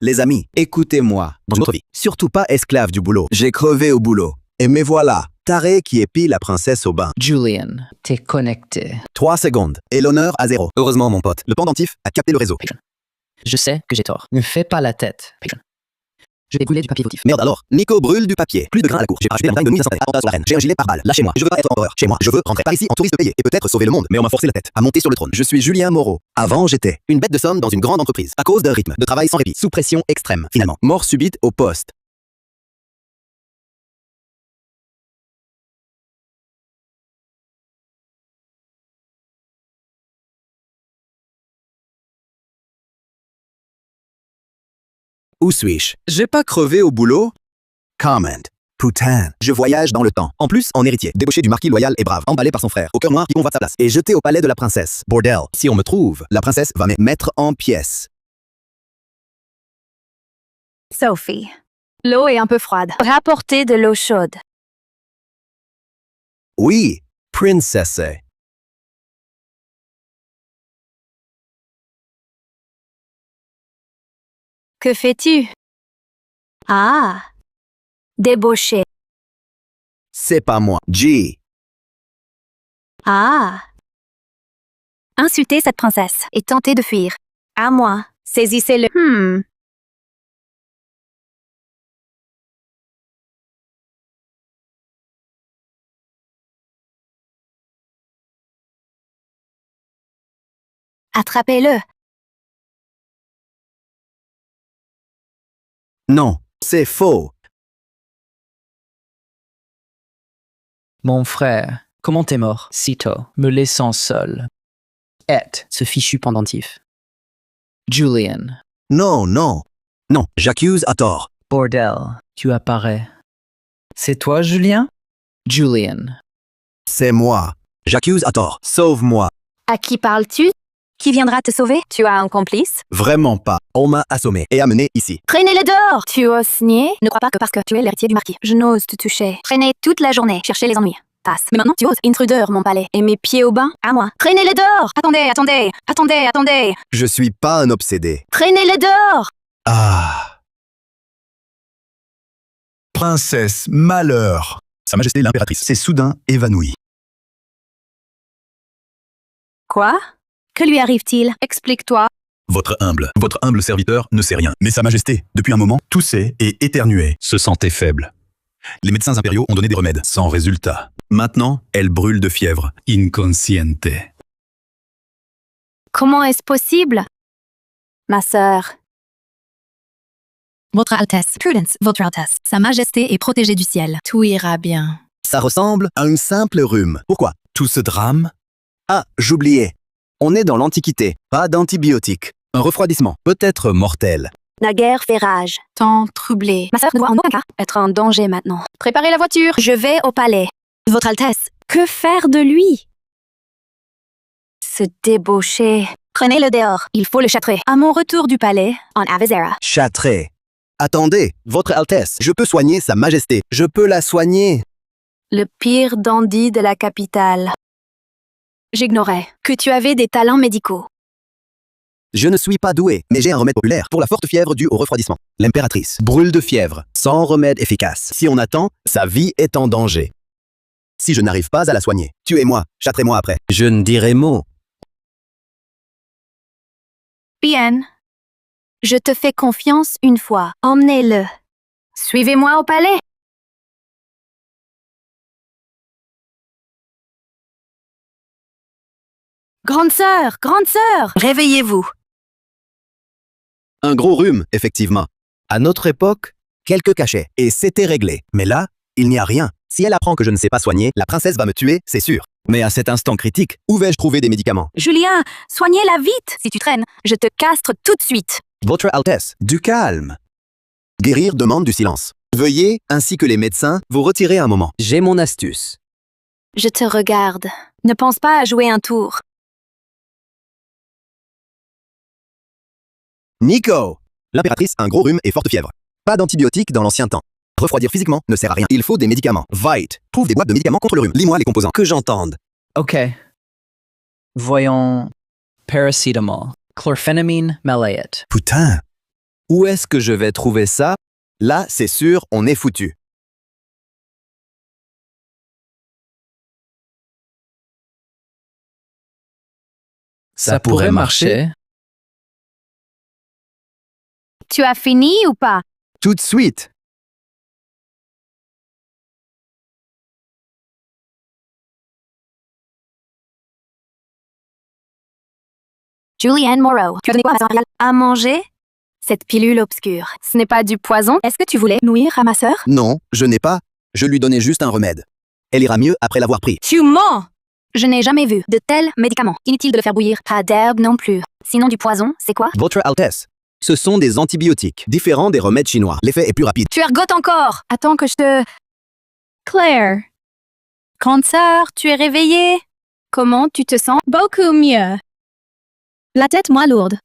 Les amis, écoutez-moi. Dans une autre vie, surtout pas esclave du boulot. J'ai crevé au boulot. Et me voilà, taré qui épie la princesse au bain. Julian, t'es connecté. 3 secondes. Et l'honneur à 0. Heureusement, mon pote, le pendentif a capté le réseau. Je sais que j'ai tort. Ne fais pas la tête. Je vais brûler du papier votif. Merde alors, Nico brûle du papier. Plus de grains à la cour. J'ai acheté la montagne de 1500 attentats sur la reine. J'ai un gilet par balle. Lâchez-moi. Je veux pas être empereur. Chez moi. Je veux rentrer par ici en touriste payé et peut-être sauver le monde. Mais on m'a forcé la tête à monter sur le trône. Je suis Julien Moreau. Avant, j'étais une bête de somme dans une grande entreprise. À cause d'un rythme de travail sans répit. Sous pression extrême. Finalement, mort subite au poste. Où suis-je? J'ai pas crevé au boulot? Comment? Putain, je voyage dans le temps. En plus, en héritier, débauché du marquis loyal et brave, emballé par son frère, au cœur noir qui convoite sa place, et jeté au palais de la princesse. Bordel, si on me trouve, la princesse va me mettre en pièces. Sophie. L'eau est un peu froide. Rapportez de l'eau chaude. Oui, princesse. Que fais-tu? Ah. Débauché. C'est pas moi. G. Ah. Insultez cette princesse et tentez de fuir. À moi. Saisissez-le. Attrapez-le. Non, c'est faux. Mon frère, comment t'es mort, sitôt, me laissant seul? Ce fichu pendentif. Julian. Non, non. Non, j'accuse à tort. Bordel, tu apparais. C'est toi, Julien? Julian. C'est moi. J'accuse à tort. Sauve-moi. À qui parles-tu? Qui viendra te sauver? Tu as un complice? Vraiment pas. On m'a assommé et amené ici. Traînez-le dehors! Tu oses nier? Ne crois pas que parce que tu es l'héritier du marquis, je n'ose te toucher. Traînez toute la journée, chercher les ennuis. Passe. Mais maintenant, tu oses. Intrudeur, mon palais. Et mes pieds au bain? À moi. Traînez-le dehors! Attendez! Je suis pas un obsédé. Traînez-le dehors! Ah. Princesse, malheur. Sa Majesté l'impératrice s'est soudain évanouie. Quoi? Que lui arrive-t-il? Explique-toi. Votre humble serviteur ne sait rien. Mais Sa Majesté, depuis un moment, toussait et éternuait, se sentait faible. Les médecins impériaux ont donné des remèdes, sans résultat. Maintenant, elle brûle de fièvre, inconsciente. Comment est-ce possible? Ma sœur. Votre Altesse, Prudence, Votre Altesse, Sa Majesté est protégée du ciel. Tout ira bien. Ça ressemble à un simple rhume. Pourquoi tout ce drame? Ah, j'oubliais. On est dans l'Antiquité, pas d'antibiotiques. Un refroidissement, peut-être mortel. La guerre fait rage. Temps troublé. Ma sœur ne doit en aucun cas être en danger maintenant. Préparez la voiture. Je vais au palais. Votre Altesse, Que faire de lui? Ce débauché. Prenez-le dehors. Il faut le châtrer. À mon retour du palais, en Avazera. Châtré. Attendez, Votre Altesse, je peux soigner Sa Majesté. Je peux la soigner. Le pire dandy de la capitale. J'ignorais que tu avais des talents médicaux. Je ne suis pas doué, mais j'ai un remède populaire pour la forte fièvre due au refroidissement. L'impératrice brûle de fièvre, sans remède efficace. Si on attend, sa vie est en danger. Si je n'arrive pas à la soigner, tuez-moi, châtrez-moi après. Je ne dirai mot. Bien. Je te fais confiance une fois. Emmenez-le. Suivez-moi au palais. Grande sœur, réveillez-vous. Un gros rhume, effectivement. À notre époque, quelques cachets, et c'était réglé. Mais là, il n'y a rien. Si elle apprend que je ne sais pas soigner, la princesse va me tuer, c'est sûr. Mais à cet instant critique, où vais-je trouver des médicaments? Julien, soignez-la vite. Si tu traînes, je te castre tout de suite. Votre Altesse, du calme. Guérir demande du silence. Veuillez, ainsi que les médecins, vous retirer un moment. J'ai mon astuce. Je te regarde. Ne pense pas à jouer un tour. Nico! L'impératrice a un gros rhume et forte fièvre. Pas d'antibiotiques dans l'ancien temps. Refroidir physiquement ne sert à rien. Il faut des médicaments. Vite! Trouve des boîtes de médicaments contre le rhume. Lis-moi les composants. Que j'entende. Ok. Voyons. Paracetamol. Chlorphenamine maleate. Putain! Où est-ce que je vais trouver ça? Là, c'est sûr, on est foutu. Ça pourrait marcher. Tu as fini ou pas? Tout de suite. Julianne Moreau, tu as donné quoi à ma sœur Ariel? À manger? Cette pilule obscure, ce n'est pas du poison? Est-ce que tu voulais nuire à ma sœur? Non, je n'ai pas. Je lui donnais juste un remède. Elle ira mieux après l'avoir pris. Tu mens! Je n'ai jamais vu de tels médicaments. Inutile de le faire bouillir. Pas d'herbe non plus. Sinon du poison, c'est quoi? Votre Altesse. Ce sont des antibiotiques, différents des remèdes chinois. L'effet est plus rapide. Tu ergotes encore! Attends que je te... Claire. Grande sœur, tu es réveillée? Comment tu te sens? Beaucoup mieux. La tête moins lourde.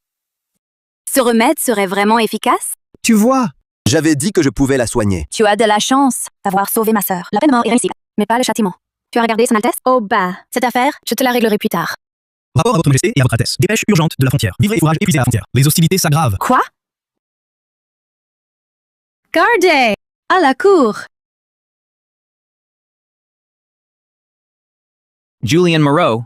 Ce remède serait vraiment efficace? Tu vois, j'avais dit que je pouvais la soigner. Tu as de la chance d'avoir sauvé ma sœur. La peine de mort est réussie, mais pas le châtiment. Tu as regardé Son Altesse? Oh bah, cette affaire, je te la réglerai plus tard. Rapport à votre majesté et à votre altesse. Dépêche urgente de la frontière. Vivres et fourrages épuisés à la frontière. Les hostilités s'aggravent. Quoi? Gardez! À la cour! Julian Moreau.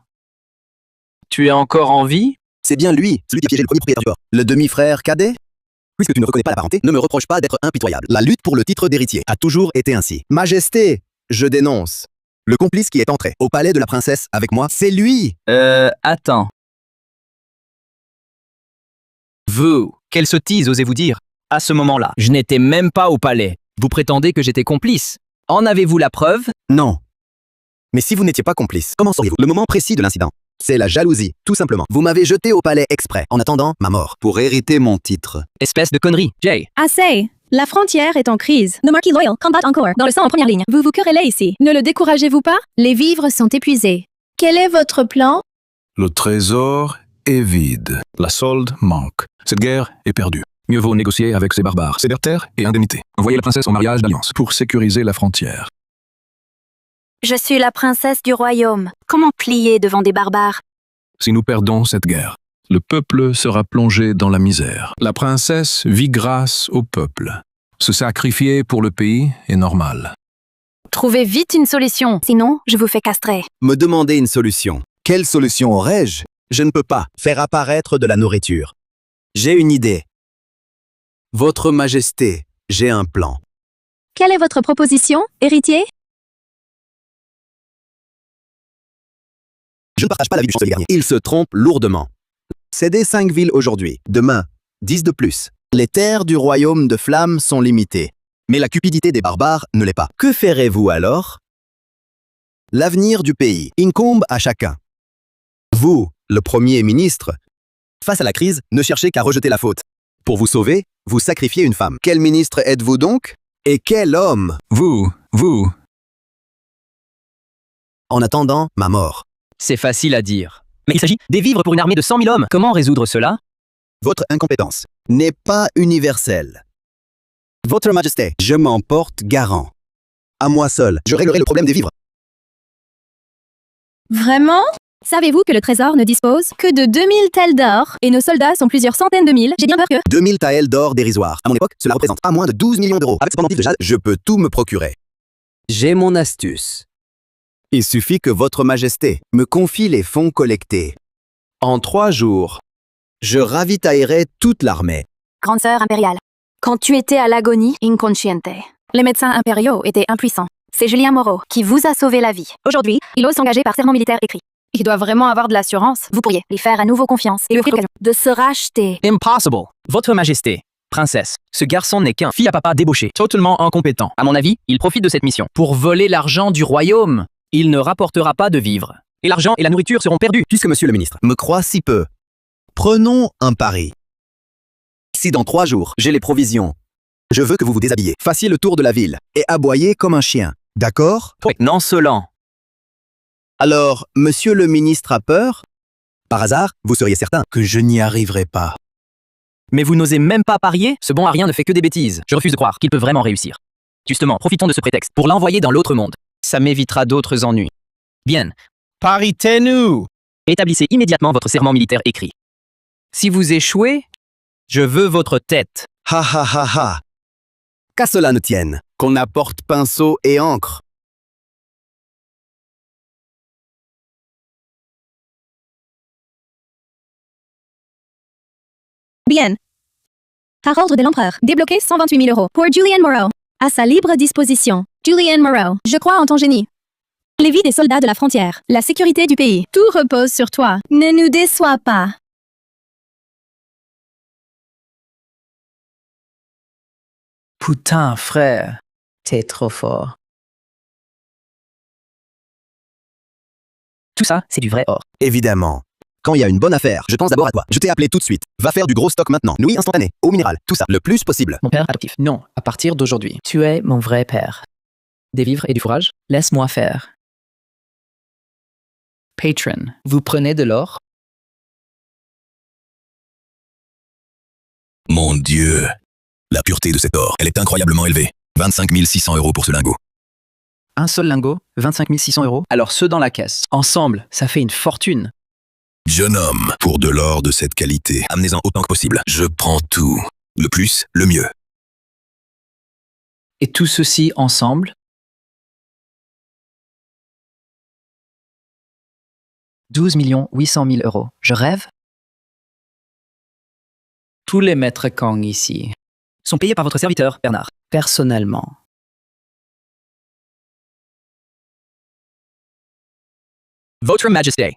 Tu es encore en vie? C'est bien lui, celui qui a piégé le premier propriétaire du port. Le demi-frère cadet? Puisque tu ne reconnais pas la parenté, ne me reproche pas d'être impitoyable. La lutte pour le titre d'héritier a toujours été ainsi. Majesté, je dénonce. Le complice qui est entré au palais de la princesse avec moi, c'est lui! Attends. Vous, quelle sottise osez-vous dire? À ce moment-là, je n'étais même pas au palais. Vous prétendez que j'étais complice. En avez-vous la preuve? Non. Mais si vous n'étiez pas complice, comment sauriez-vous le moment précis de l'incident? C'est la jalousie, tout simplement. Vous m'avez jeté au palais exprès, en attendant ma mort, pour hériter mon titre. Espèce de connerie, Jay. Assez! La frontière est en crise. Nos marquis loyaux combattent encore, dans le sang en première ligne. Vous vous querellez ici. Ne le découragez-vous pas? Les vivres sont épuisés. Quel est votre plan? Le trésor est vide. La solde manque. Cette guerre est perdue. Mieux vaut négocier avec ces barbares. Céder terre et indemnité. Envoyer la princesse en mariage d'alliance pour sécuriser la frontière. Je suis la princesse du royaume. Comment plier devant des barbares? Si nous perdons cette guerre, le peuple sera plongé dans la misère. La princesse vit grâce au peuple. Se sacrifier pour le pays est normal. Trouvez vite une solution, sinon je vous fais castrer. Me demander une solution. Quelle solution aurais-je? Je ne peux pas faire apparaître de la nourriture. J'ai une idée. Votre Majesté, j'ai un plan. Quelle est votre proposition, héritier? Je ne partage pas l'avis du chancelier Garnier. Il se trompe lourdement. Cédez 5 villes aujourd'hui. Demain, 10 de plus. Les terres du royaume de Flamme sont limitées. Mais la cupidité des barbares ne l'est pas. Que ferez-vous alors? L'avenir du pays incombe à chacun. Vous, le Premier ministre, face à la crise, ne cherchez qu'à rejeter la faute. Pour vous sauver, vous sacrifiez une femme. Quel ministre êtes-vous donc? Et quel homme? Vous. En attendant ma mort. C'est facile à dire. Mais il s'agit des vivres pour une armée de 100 000 hommes. Comment résoudre cela? Votre incompétence n'est pas universelle. Votre Majesté, je m'en porte garant. À moi seul, je réglerai le problème des vivres. Vraiment? Savez-vous que le trésor ne dispose que de 2000 taels d'or et nos soldats sont plusieurs centaines de mille? J'ai bien peur que... 2000 taels d'or dérisoires. À mon époque, cela représente pas moins de 12 millions d'euros. Avec ce pendentif de jade, je peux tout me procurer. J'ai mon astuce. Il suffit que votre Majesté me confie les fonds collectés. En 3 jours, je ravitaillerai toute l'armée. Grande sœur impériale, quand tu étais à l'agonie inconsciente, les médecins impériaux étaient impuissants. C'est Julien Moreau qui vous a sauvé la vie. Aujourd'hui, il ose s'engager par serment militaire écrit. Il doit vraiment avoir de l'assurance. Vous pourriez lui faire à nouveau confiance et lui offrir l'occasion de se racheter. Impossible. Votre Majesté. Princesse, ce garçon n'est qu'un fils à papa débauché, totalement incompétent. À mon avis, il profite de cette mission pour voler l'argent du royaume. Il ne rapportera pas de vivres. Et l'argent et la nourriture seront perdus. Puisque monsieur le ministre me croit si peu, prenons un pari. Si dans 3 jours, j'ai les provisions, je veux que vous vous déshabillez, fassiez le tour de la ville et aboyez comme un chien. D'accord? Nonchalant. Alors, monsieur le ministre a peur? Par hasard, vous seriez certain que je n'y arriverai pas. Mais vous n'osez même pas parier? Ce bon à rien ne fait que des bêtises. Je refuse de croire qu'il peut vraiment réussir. Justement, profitons de ce prétexte pour l'envoyer dans l'autre monde. Ça m'évitera d'autres ennuis. Bien. Paritez-nous! Établissez immédiatement votre serment militaire écrit. Si vous échouez, je veux votre tête. Ha ha ha ha. Qu'à cela ne tienne, qu'on apporte pinceau et encre. Bien. Par ordre de l'empereur, débloquez 128 000 euros pour Julian Moreau. À sa libre disposition. Julian Moreau, je crois en ton génie. Les vies des soldats de la frontière, la sécurité du pays, tout repose sur toi. Ne nous déçois pas. Putain, frère. T'es trop fort. Tout ça, c'est du vrai or. Évidemment. Quand il y a une bonne affaire, je pense d'abord à toi. Je t'ai appelé tout de suite. Va faire du gros stock maintenant. Nouilles instantanées, eau minérale, tout ça, le plus possible. Mon père adoptif. Non, à partir d'aujourd'hui. Tu es mon vrai père. Des vivres et du fourrage? Laisse-moi faire. Patron, vous prenez de l'or? Mon Dieu. La pureté de cet or, elle est incroyablement élevée. 25 600 euros pour ce lingot. Un seul lingot, 25 600 euros. Alors ceux dans la caisse, ensemble, ça fait une fortune. Jeune homme, pour de l'or de cette qualité, amenez-en autant que possible. Je prends tout. Le plus, le mieux. Et tout ceci ensemble? 12 800 000 euros. Je rêve? Tous les maîtres Kang ici sont payés par votre serviteur, Bernard, personnellement. Votre Majesté,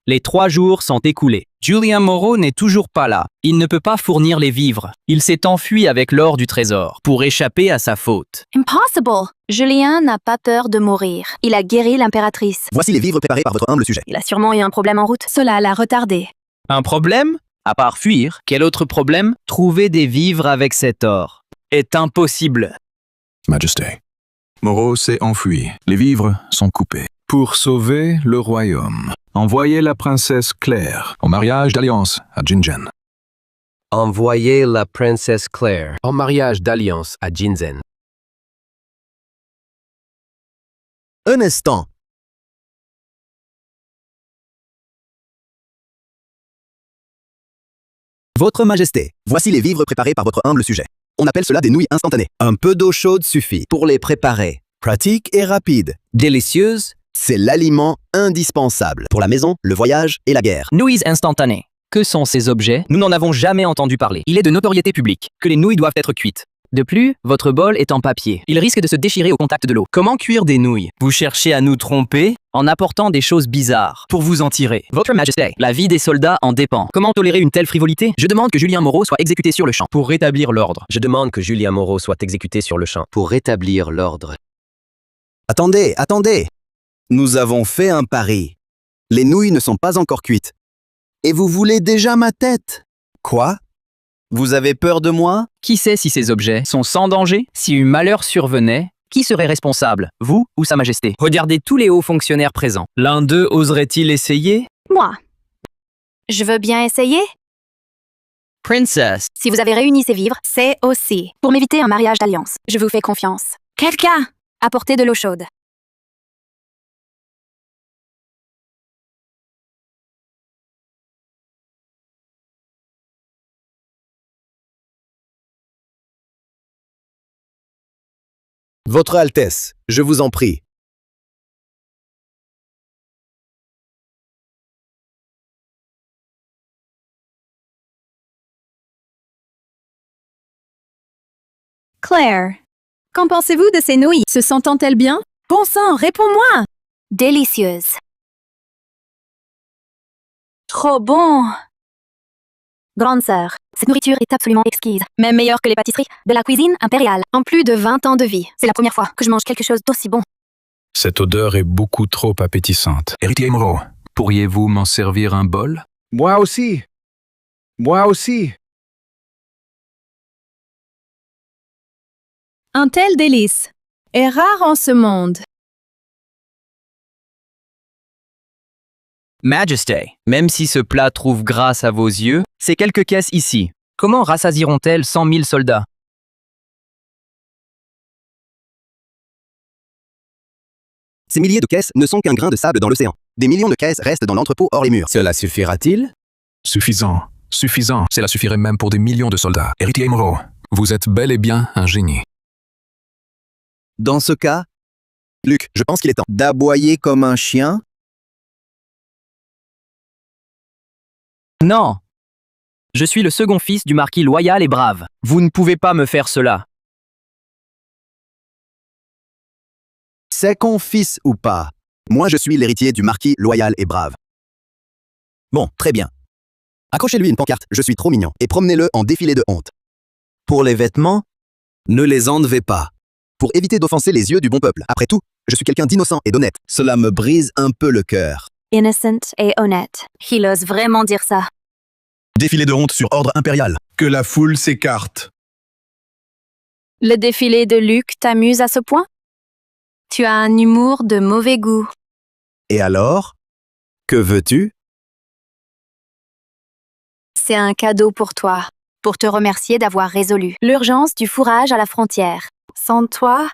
les 3 jours sont écoulés. Julian Moreau n'est toujours pas là. Il ne peut pas fournir les vivres. Il s'est enfui avec l'or du trésor pour échapper à sa faute. Impossible! Julien n'a pas peur de mourir. Il a guéri l'impératrice. Voici les vivres préparés par votre humble sujet. Il a sûrement eu un problème en route. Cela l'a retardé. Un problème? À part fuir, quel autre problème? Trouver des vivres avec cet or est impossible. Majesté. Moreau s'est enfui. Les vivres sont coupés. Pour sauver le royaume, envoyez la princesse Claire au mariage d'alliance à Jinzhen. Envoyez la princesse Claire en mariage d'alliance à Jinzhen. Un instant. Votre Majesté, voici les vivres préparés par votre humble sujet. On appelle cela des nouilles instantanées. Un peu d'eau chaude suffit pour les préparer. Pratique et rapide. Délicieuse? C'est l'aliment indispensable pour la maison, le voyage et la guerre. Nouilles instantanées. Que sont ces objets? Nous n'en avons jamais entendu parler. Il est de notoriété publique que les nouilles doivent être cuites. De plus, votre bol est en papier. Il risque de se déchirer au contact de l'eau. Comment cuire des nouilles? Vous cherchez à nous tromper en apportant des choses bizarres pour vous en tirer. Votre Majesté, la vie des soldats en dépend. Comment tolérer une telle frivolité? Je demande que Julian Moreau soit exécuté sur le champ pour rétablir l'ordre. Je demande que Julian Moreau soit exécuté sur le champ pour rétablir l'ordre. Attendez, attendez. Nous avons fait un pari. Les nouilles ne sont pas encore cuites. Et vous voulez déjà ma tête? Quoi? Vous avez peur de moi? Qui sait si ces objets sont sans danger? Si un malheur survenait, qui serait responsable? Vous ou Sa Majesté? Regardez tous les hauts fonctionnaires présents. L'un d'eux oserait-il essayer? Moi. Je veux bien essayer. Princess. Si vous avez réuni ces vivres, c'est aussi pour m'éviter un mariage d'alliance. Je vous fais confiance. Quelqu'un! Apportez de l'eau chaude. Votre Altesse, je vous en prie. Claire. Qu'en pensez-vous de ces nouilles? Se sentent-elles bien? Bon sang, réponds-moi! Délicieuse. Trop bon! Grande sœur, cette nourriture est absolument exquise. Même meilleure que les pâtisseries de la cuisine impériale. En plus de 20 ans de vie, c'est la première fois que je mange quelque chose d'aussi bon. Cette odeur est beaucoup trop appétissante. Héritier Moreau, pourriez-vous m'en servir un bol? Moi aussi. Moi aussi. Un tel délice est rare en ce monde. Majesté, même si ce plat trouve grâce à vos yeux, ces quelques caisses ici, comment rassasieront-elles 100 000 soldats? Ces milliers de caisses ne sont qu'un grain de sable dans l'océan. Des millions de caisses restent dans l'entrepôt hors les murs. Cela suffira-t-il? Suffisant. Suffisant. Cela suffirait même pour des millions de soldats. Héritier Moreau, Vous êtes bel et bien un génie. Dans ce cas, Luc, je pense qu'il est temps d'aboyer comme un chien. Non. Je suis le second fils du marquis loyal et brave. Vous ne pouvez pas me faire cela. Second fils ou pas, moi je suis l'héritier du marquis loyal et brave. Bon, très bien. Accrochez-lui une pancarte, je suis trop mignon, et promenez-le en défilé de honte. Pour les vêtements, ne les enlevez pas. Pour éviter d'offenser les yeux du bon peuple. Après tout, je suis quelqu'un d'innocent et d'honnête. Cela me brise un peu le cœur. Innocent et honnête. Il ose vraiment dire ça. Défilé de honte sur ordre impérial. Que la foule s'écarte. Le défilé de Luc t'amuse à ce point? Tu as un humour de mauvais goût. Et alors? Que veux-tu? C'est un cadeau pour toi, pour te remercier d'avoir résolu l'urgence du fourrage à la frontière. Sans toi,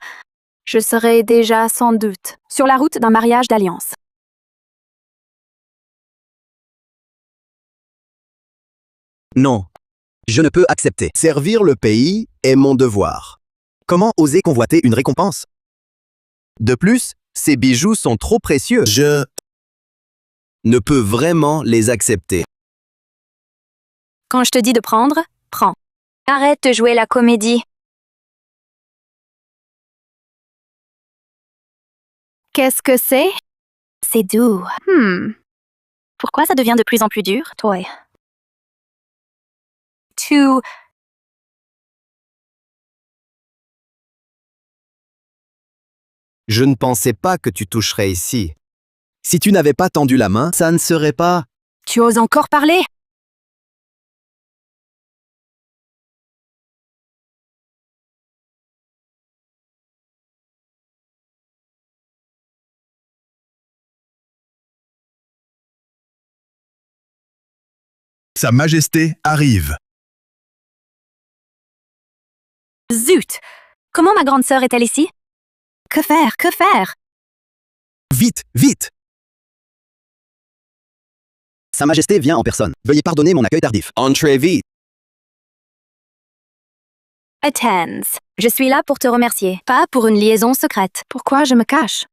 je serais déjà sans doute sur la route d'un mariage d'alliance. Non. Je ne peux accepter. Servir le pays est mon devoir. Comment oser convoiter une récompense? De plus, ces bijoux sont trop précieux. Je ne peux vraiment les accepter. Quand je te dis de prendre, prends. Arrête de jouer la comédie. Qu'est-ce que c'est? C'est doux. Pourquoi ça devient de plus en plus dur, toi? Je ne pensais pas que tu toucherais ici. Si tu n'avais pas tendu la main, ça ne serait pas... Tu oses encore parler? Sa Majesté arrive. Zut! Comment ma grande sœur est-elle ici? Que faire? Que faire? Vite, vite! Sa Majesté vient en personne. Veuillez pardonner mon accueil tardif. Entrez vite! Attends. Je suis là pour te remercier, pas pour une liaison secrète. Pourquoi je me cache?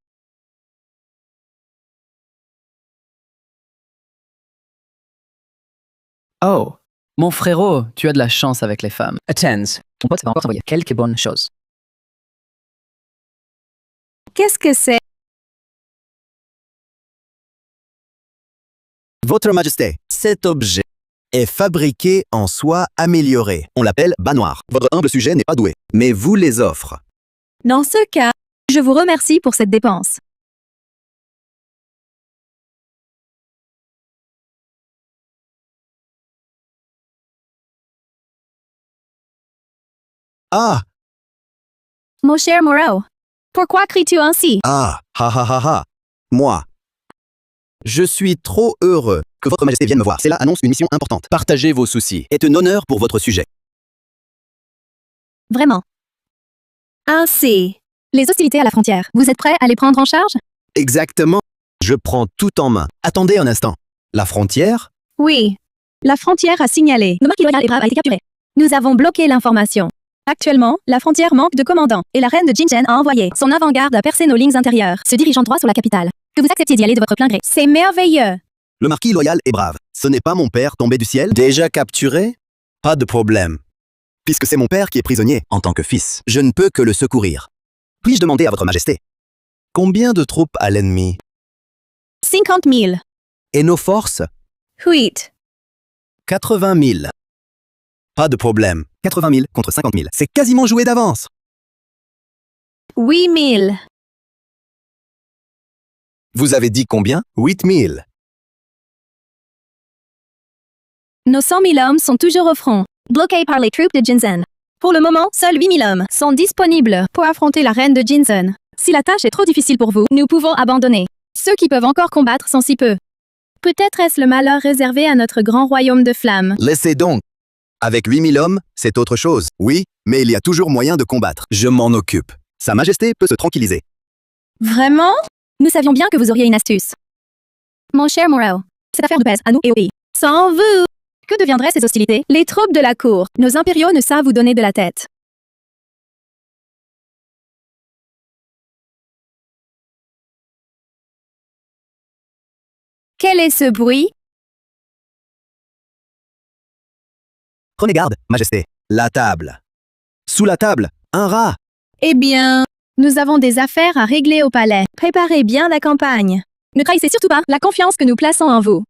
Oh, mon frérot, tu as de la chance avec les femmes. Attends, ton pote va encore t'envoyer quelques bonnes choses. Qu'est-ce que c'est? Votre Majesté, cet objet est fabriqué en soie améliorée. On l'appelle bas noir. Votre humble sujet n'est pas doué, mais vous les offre. Dans ce cas, je vous remercie pour cette dépense. Ah! Mon cher Moreau, pourquoi cries-tu ainsi? Ah! Ha ha ha ha! Moi! Je suis trop heureux que votre Majesté vienne me voir. Cela annonce une mission importante. Partager vos soucis est un honneur pour votre sujet. Vraiment. Ainsi. Les hostilités à la frontière, vous êtes prêts à les prendre en charge? Exactement. Je prends tout en main. Attendez un instant. La frontière? Oui. La frontière a signalé. Le marquis loyal et brave a été capturé. Nous avons bloqué l'information. Actuellement, la frontière manque de commandants et la reine de Jinchen a envoyé son avant-garde à percer nos lignes intérieures, se dirigeant droit sur la capitale. Que vous acceptiez d'y aller de votre plein gré. C'est merveilleux. Le marquis loyal et brave. Ce n'est pas mon père tombé du ciel? Déjà capturé? Pas de problème. Puisque c'est mon père qui est prisonnier, en tant que fils, je ne peux que le secourir. Puis-je demander à votre Majesté? Combien de troupes a l'ennemi? 50 000. Et nos forces? 8. 80 000. Pas de problème. 80 000 contre 50 000. C'est quasiment joué d'avance. 8 000. Vous avez dit combien? 8 000. Nos 100 000 hommes sont toujours au front, bloqués par les troupes de Jinzen. Pour le moment, seuls 8 000 hommes sont disponibles pour affronter la reine de Jinzen. Si la tâche est trop difficile pour vous, nous pouvons abandonner. Ceux qui peuvent encore combattre sont si peu. Peut-être est-ce le malheur réservé à notre grand royaume de flammes. Laissez donc. Avec 8 000 hommes, c'est autre chose. Oui, mais il y a toujours moyen de combattre. Je m'en occupe. Sa Majesté peut se tranquilliser. Vraiment? Nous savions bien que vous auriez une astuce. Mon cher Moreau, cette affaire nous pèse à nous et au pays. Sans vous, Que deviendraient ces hostilités? Les troupes de la cour. Nos impériaux ne savent vous donner de la tête. Quel est ce bruit? Prenez garde, Majesté. La table. Sous la table, un rat. Eh bien, nous avons des affaires à régler au palais. Préparez bien la campagne. Ne trahissez surtout pas la confiance que nous plaçons en vous.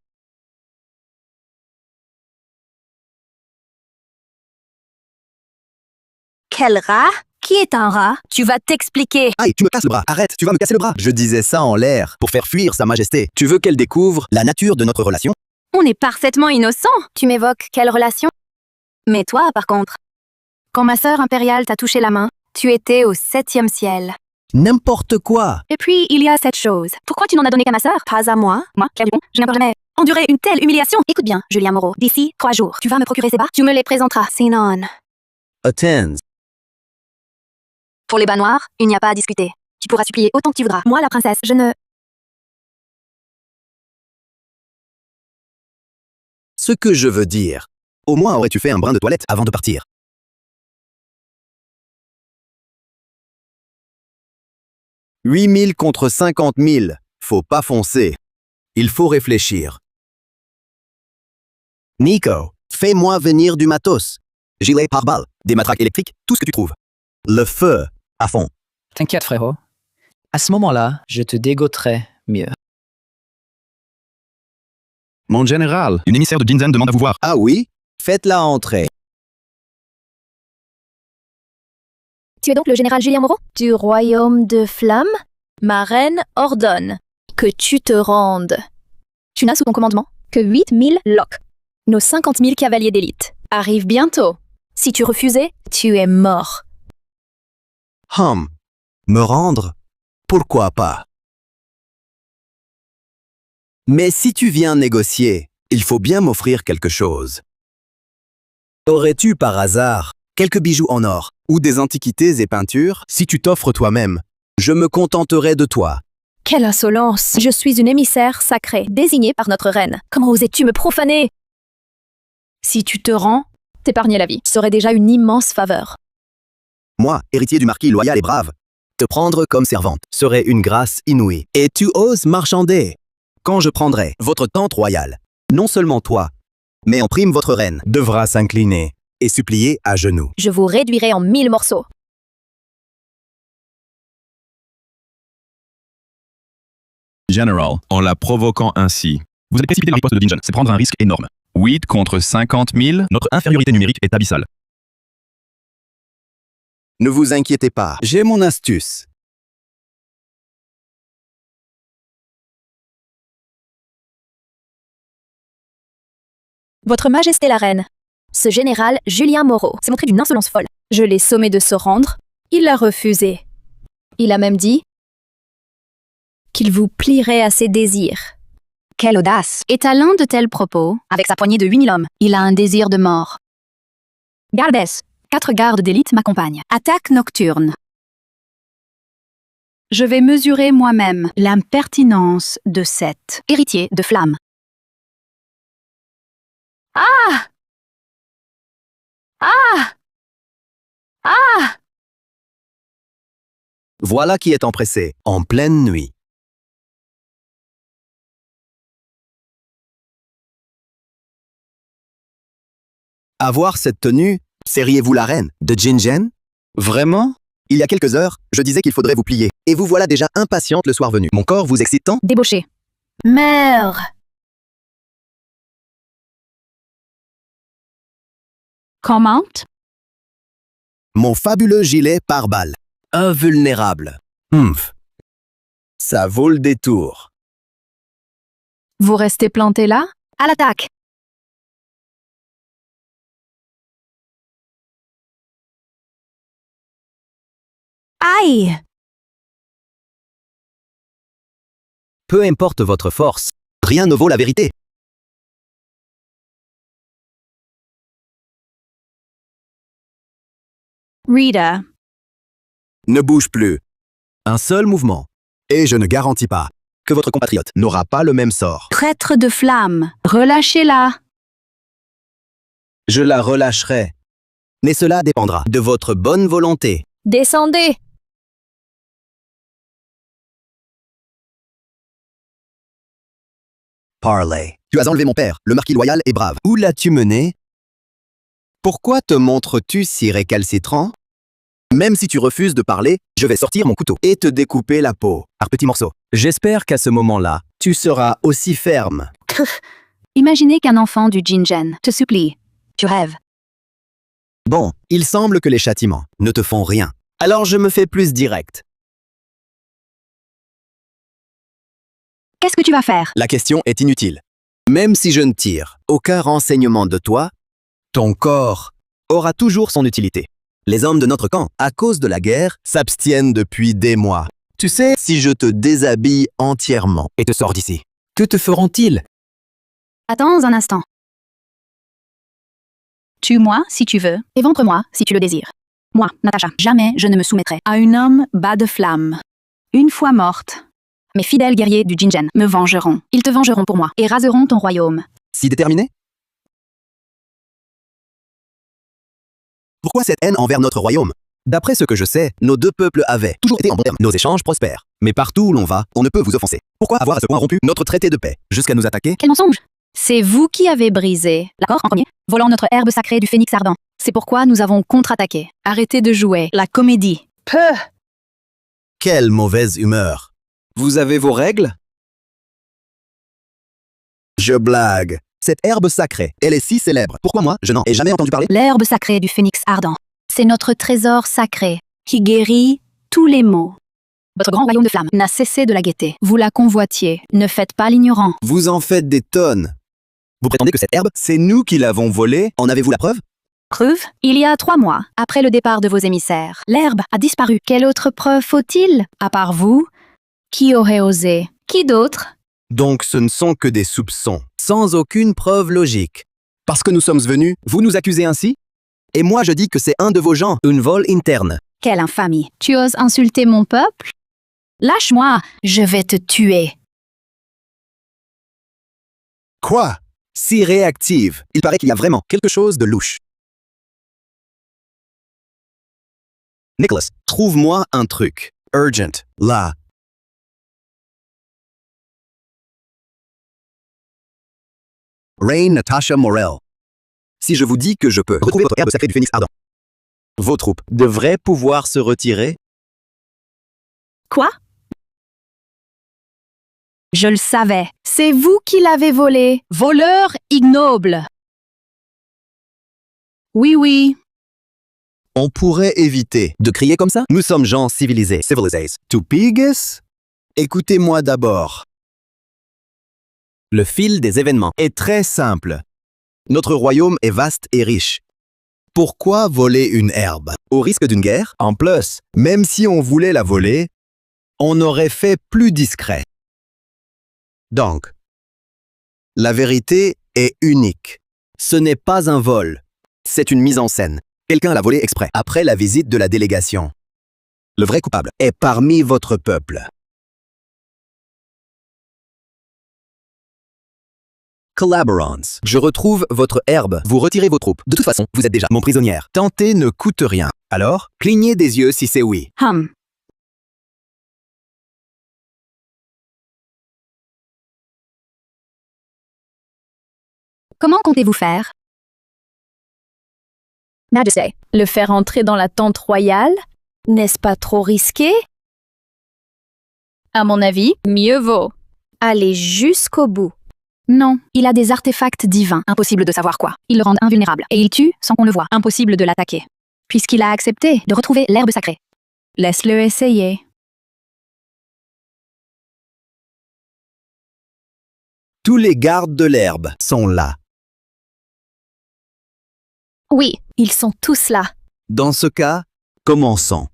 Quel rat? Qui est un rat? Tu vas t'expliquer. Aïe, tu me casses le bras. Arrête, tu vas me casser le bras. Je disais ça en l'air, pour faire fuir Sa Majesté. Tu veux qu'elle découvre la nature de notre relation? On est parfaitement innocent. Tu m'évoques quelle relation? Mais toi, par contre, quand ma sœur impériale t'a touché la main, tu étais au 7e ciel. N'importe quoi. Et puis, il y a cette chose. Pourquoi tu n'en as donné qu'à ma sœur? Pas à moi. Moi, Claire Dupont, je n'ai jamais enduré une telle humiliation. Écoute bien, Julien Moreau. D'ici 3 jours, tu vas me procurer ces bas? Tu me les présenteras. Sinon. Attends. Pour les bas noirs, il n'y a pas à discuter. Tu pourras supplier autant que tu voudras. Moi, la princesse, je ne... Ce que je veux dire. Au moins aurais-tu fait un brin de toilette avant de partir. « 8000 contre 50 000. Faut pas foncer. Il faut réfléchir. Nico, fais-moi venir du matos. Gilet pare-balles, des matraques électriques, tout ce que tu trouves. Le feu, à fond. T'inquiète, frérot. À ce moment-là, je te dégoterai mieux. Mon général, une émissaire de Jinzen demande à vous voir. Ah oui? Faites-la entrer. Tu es donc le général Julien Moreau? Du royaume de Flamme? Ma reine ordonne que tu te rendes. Tu n'as sous ton commandement que 8000 loques. Nos 50 000 cavaliers d'élite arrivent bientôt. Si tu refusais, tu es mort. Me rendre? Pourquoi pas? Mais si tu viens négocier, il faut bien m'offrir quelque chose. Aurais-tu par hasard quelques bijoux en or ou des antiquités et peintures? Si tu t'offres toi-même, je me contenterai de toi. Quelle insolence! Je suis une émissaire sacrée, désignée par notre reine. Comment osais-tu me profaner? Si tu te rends, t'épargner la vie serait déjà une immense faveur. Moi, héritier du marquis loyal et brave, te prendre comme servante serait une grâce inouïe. Et tu oses marchander. Quand je prendrai votre tente royale, non seulement toi, mais en prime votre reine devra s'incliner et supplier à genoux. Je vous réduirai en 1000 morceaux. General, en la provoquant ainsi. Vous allez précipiter la riposte de Dingen, c'est prendre un risque énorme. 8 contre 50 000. Notre infériorité numérique est abyssale. Ne vous inquiétez pas, j'ai mon astuce. Votre Majesté la Reine, ce général Julien Moreau s'est montré d'une insolence folle. Je l'ai sommé de se rendre. Il a refusé. Il a même dit qu'il vous plierait à ses désirs. Quelle audace! Étalant de tels propos, avec sa poignée de 8000 hommes, il a un désir de mort. Gardes, 4 gardes d'élite m'accompagnent. Attaque nocturne. Je vais mesurer moi-même l'impertinence de cet héritier de flamme. Ah! Ah! Ah! Voilà qui est empressé, en pleine nuit. Avoir cette tenue, seriez-vous la reine de Jinjen? Vraiment? Il y a quelques heures, je disais qu'il faudrait vous plier. Et vous voilà déjà impatiente le soir venu. Mon corps vous excite tant? Débauché. Meurs! Comment? Mon fabuleux gilet pare-balles. Invulnérable. Ça vaut le détour. Vous restez planté là? À l'attaque! Aïe! Peu importe votre force, rien ne vaut la vérité. Rita. Ne bouge plus. Un seul mouvement. Et je ne garantis pas que votre compatriote n'aura pas le même sort. Traître de flamme, relâchez-la! je la relâcherai. Mais cela dépendra de votre bonne volonté. Descendez. Parley. Tu as enlevé mon père, le marquis loyal et brave. Où l'as-tu mené? Pourquoi te montres-tu si récalcitrant? Même si tu refuses de parler, je vais sortir mon couteau et te découper la peau par petits morceaux. J'espère qu'à ce moment-là, tu seras aussi ferme. Imaginez qu'un enfant du Jinjen te supplie. Tu rêves. Bon, il semble que les châtiments ne te font rien. Alors je me fais plus direct. Qu'est-ce que tu vas faire? La question est inutile. Même si je ne tire aucun renseignement de toi, ton corps aura toujours son utilité. Les hommes de notre camp, à cause de la guerre, s'abstiennent depuis des mois. Tu sais, si je te déshabille entièrement et te sors d'ici, que te feront-ils? Attends un instant. Tue-moi si tu veux, éventre-moi si tu le désires. Moi, Natacha, jamais je ne me soumettrai à un homme bas de flamme. Une fois morte, mes fidèles guerriers du Jinjen me vengeront. Ils te vengeront pour moi et raseront ton royaume. Si déterminé? Pourquoi cette haine envers notre royaume? D'après ce que je sais, nos deux peuples avaient toujours été en bon terme. Nos échanges prospèrent. Mais partout où l'on va, on ne peut vous offenser. Pourquoi avoir à ce point rompu notre traité de paix jusqu'à nous attaquer? Quel mensonge! C'est vous qui avez brisé l'accord en premier, volant notre herbe sacrée du phénix ardent. C'est pourquoi nous avons contre-attaqué. Arrêtez de jouer la comédie. Peu! Quelle mauvaise humeur! Vous avez vos règles? Je blague. Cette herbe sacrée, elle est si célèbre. Pourquoi moi, je n'en ai jamais entendu parler? L'herbe sacrée du phénix ardent. C'est notre trésor sacré qui guérit tous les maux. Votre grand royaume de flammes n'a cessé de la guetter. Vous la convoitiez. Ne faites pas l'ignorant. Vous en faites des tonnes. Vous prétendez que cette herbe, c'est nous qui l'avons volée? En avez-vous la preuve? Preuve? Il y a 3 mois, après le départ de vos émissaires, l'herbe a disparu. Quelle autre preuve faut-il? À part vous? Qui aurait osé? Qui d'autre? Donc ce ne sont que des soupçons, sans aucune preuve logique. Parce que nous sommes venus, vous nous accusez ainsi? Et moi je dis que c'est un de vos gens, une vol interne. Quelle infamie! Tu oses insulter mon peuple? Lâche-moi, je vais te tuer. Quoi? Si réactive. Il paraît qu'il y a vraiment quelque chose de louche. Nicholas, trouve-moi un truc. Urgent. Là. Rain Natasha Morel. Si je vous dis que je peux retrouver votre herbe sacrée du phénix ardent, vos troupes devraient pouvoir se retirer? Quoi? Je le savais. C'est vous qui l'avez volé. Voleur ignoble. Oui. On pourrait éviter de crier comme ça? Nous sommes gens civilisés. Civilized. To pigs? Écoutez-moi d'abord. Le fil des événements est très simple. Notre royaume est vaste et riche. Pourquoi voler une herbe? Au risque d'une guerre? En plus, même si on voulait la voler, on aurait fait plus discret. Donc, la vérité est unique. Ce n'est pas un vol, c'est une mise en scène. Quelqu'un l'a volé exprès, après la visite de la délégation. Le vrai coupable est parmi votre peuple. Collaborants. Je retrouve votre herbe. Vous retirez vos troupes. De toute façon, vous êtes déjà mon prisonnière. Tenter ne coûte rien. Alors, clignez des yeux si c'est oui. Comment comptez-vous faire? Majesté, le faire entrer dans la tente royale? N'est-ce pas trop risqué? À mon avis, mieux vaut aller jusqu'au bout. Non, il a des artefacts divins. Impossible de savoir quoi. Ils le rendent invulnérable. Et il tue sans qu'on le voie. Impossible de l'attaquer. Puisqu'il a accepté de retrouver l'herbe sacrée. Laisse-le essayer. Tous les gardes de l'herbe sont là. Oui, ils sont tous là. Dans ce cas, commençons.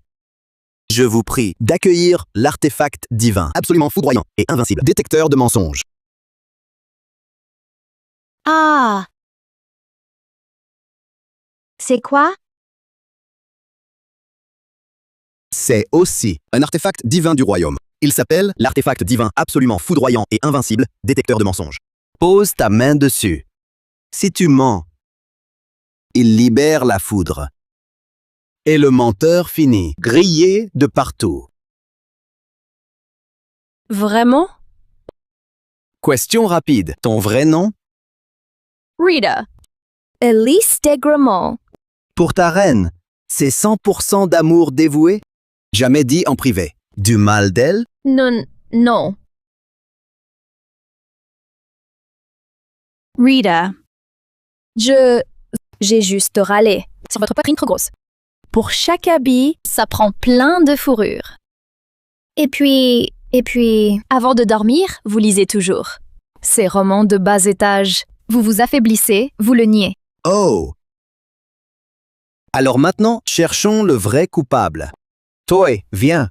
Je vous prie d'accueillir l'artefact divin, absolument foudroyant et invincible, détecteur de mensonges. Ah! C'est quoi? C'est aussi un artefact divin du royaume. Il s'appelle l'artefact divin absolument foudroyant et invincible, détecteur de mensonges. Pose ta main dessus. Si tu mens, Il libère la foudre. Et le menteur finit grillé de partout. Vraiment? Question rapide. Ton vrai nom? Rita. Elise Degremont. Pour ta reine, c'est 100% d'amour dévoué? Jamais dit en privé. Du mal d'elle? Non, non. Rita. J'ai juste râlé sur votre poitrine trop grosse. Pour chaque habit, ça prend plein de fourrure. Et puis, avant de dormir, vous lisez toujours. Ces romans de bas étage, vous vous affaiblissez, vous le niez. Oh! Alors maintenant, cherchons le vrai coupable. Toi, viens.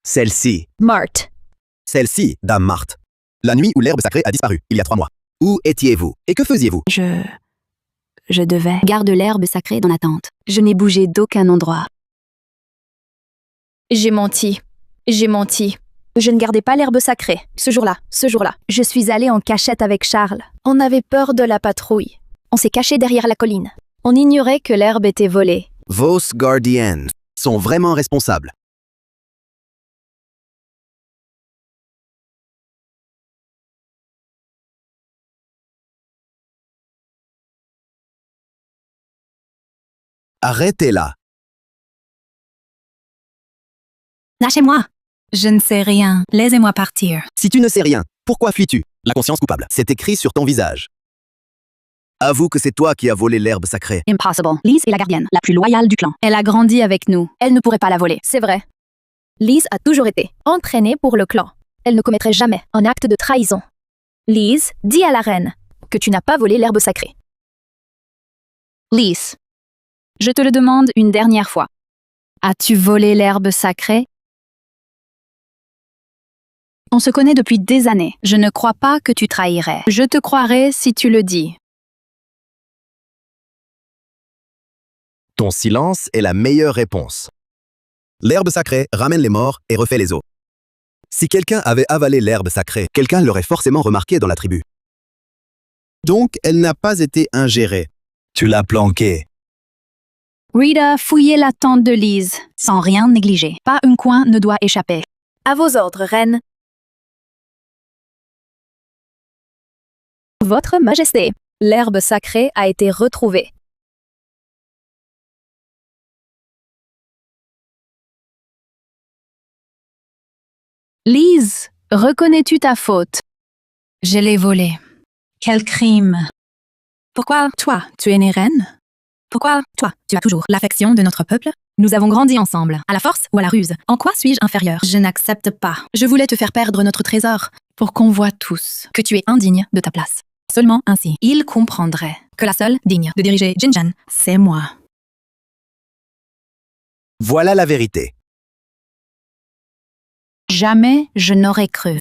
Celle-ci. Marthe. Celle-ci, Dame Marthe. La nuit où l'herbe sacrée a disparu, il y a 3 mois. Où étiez-vous? Et que faisiez-vous? Je devais garder l'herbe sacrée dans la tente. Je n'ai bougé d'aucun endroit. J'ai menti. Je ne gardais pas l'herbe sacrée. Ce jour-là. Je suis allée en cachette avec Charles. On avait peur de la patrouille. On s'est caché derrière la colline. On ignorait que l'herbe était volée. Vos gardiens sont vraiment responsables. Arrêtez-la. Lâchez-moi. Je ne sais rien. Laissez-moi partir. Si tu ne sais rien, pourquoi fuis-tu? La conscience coupable. C'est écrit sur ton visage. Avoue que c'est toi qui as volé l'herbe sacrée. Impossible. Lise est la gardienne, la plus loyale du clan. Elle a grandi avec nous. Elle ne pourrait pas la voler. C'est vrai. Lise a toujours été entraînée pour le clan. Elle ne commettrait jamais un acte de trahison. Lise, dis à la reine que tu n'as pas volé l'herbe sacrée. Lise, je te le demande une dernière fois. As-tu volé l'herbe sacrée? On se connaît depuis des années. Je ne crois pas que tu trahirais. Je te croirai si tu le dis. Ton silence est la meilleure réponse. L'herbe sacrée ramène les morts et refait les os. Si quelqu'un avait avalé l'herbe sacrée, quelqu'un l'aurait forcément remarqué dans la tribu. Donc, elle n'a pas été ingérée. Tu l'as planquée. Rita, fouillez la tente de Lise, sans rien négliger. Pas un coin ne doit échapper. À vos ordres, reine. Votre Majesté, l'herbe sacrée a été retrouvée. Lise, reconnais-tu ta faute? Je l'ai volée. Quel crime! Pourquoi, toi, tu es née reine? Pourquoi, toi, tu as toujours l'affection de notre peuple? Nous avons grandi ensemble, à la force ou à la ruse. En quoi suis-je inférieure? Je n'accepte pas. Je voulais te faire perdre notre trésor, pour qu'on voie tous que tu es indigne de ta place. Seulement ainsi, ils comprendraient que la seule digne de diriger Jinjan, c'est moi. Voilà la vérité. Jamais je n'aurais cru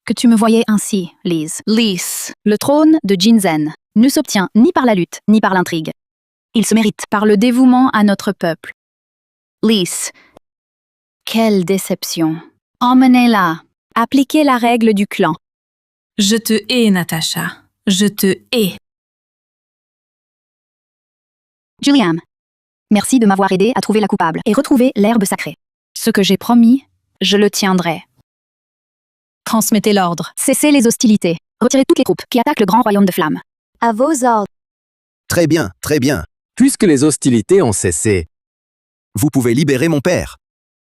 que tu me voyais ainsi, Lise. Lise, le trône de Jinzen ne s'obtient ni par la lutte, ni par l'intrigue. Il se mérite par le dévouement à notre peuple. Lise, quelle déception. Emmenez-la. Appliquez la règle du clan. Je te hais, Natacha. Je te hais. Julian, merci de m'avoir aidé à trouver la coupable et retrouver l'herbe sacrée. Ce que j'ai promis, je le tiendrai. Transmettez l'ordre. Cessez les hostilités. Retirez toutes les troupes qui attaquent le grand royaume de flammes. À vos ordres. Très bien, très bien. Puisque les hostilités ont cessé, vous pouvez libérer mon père.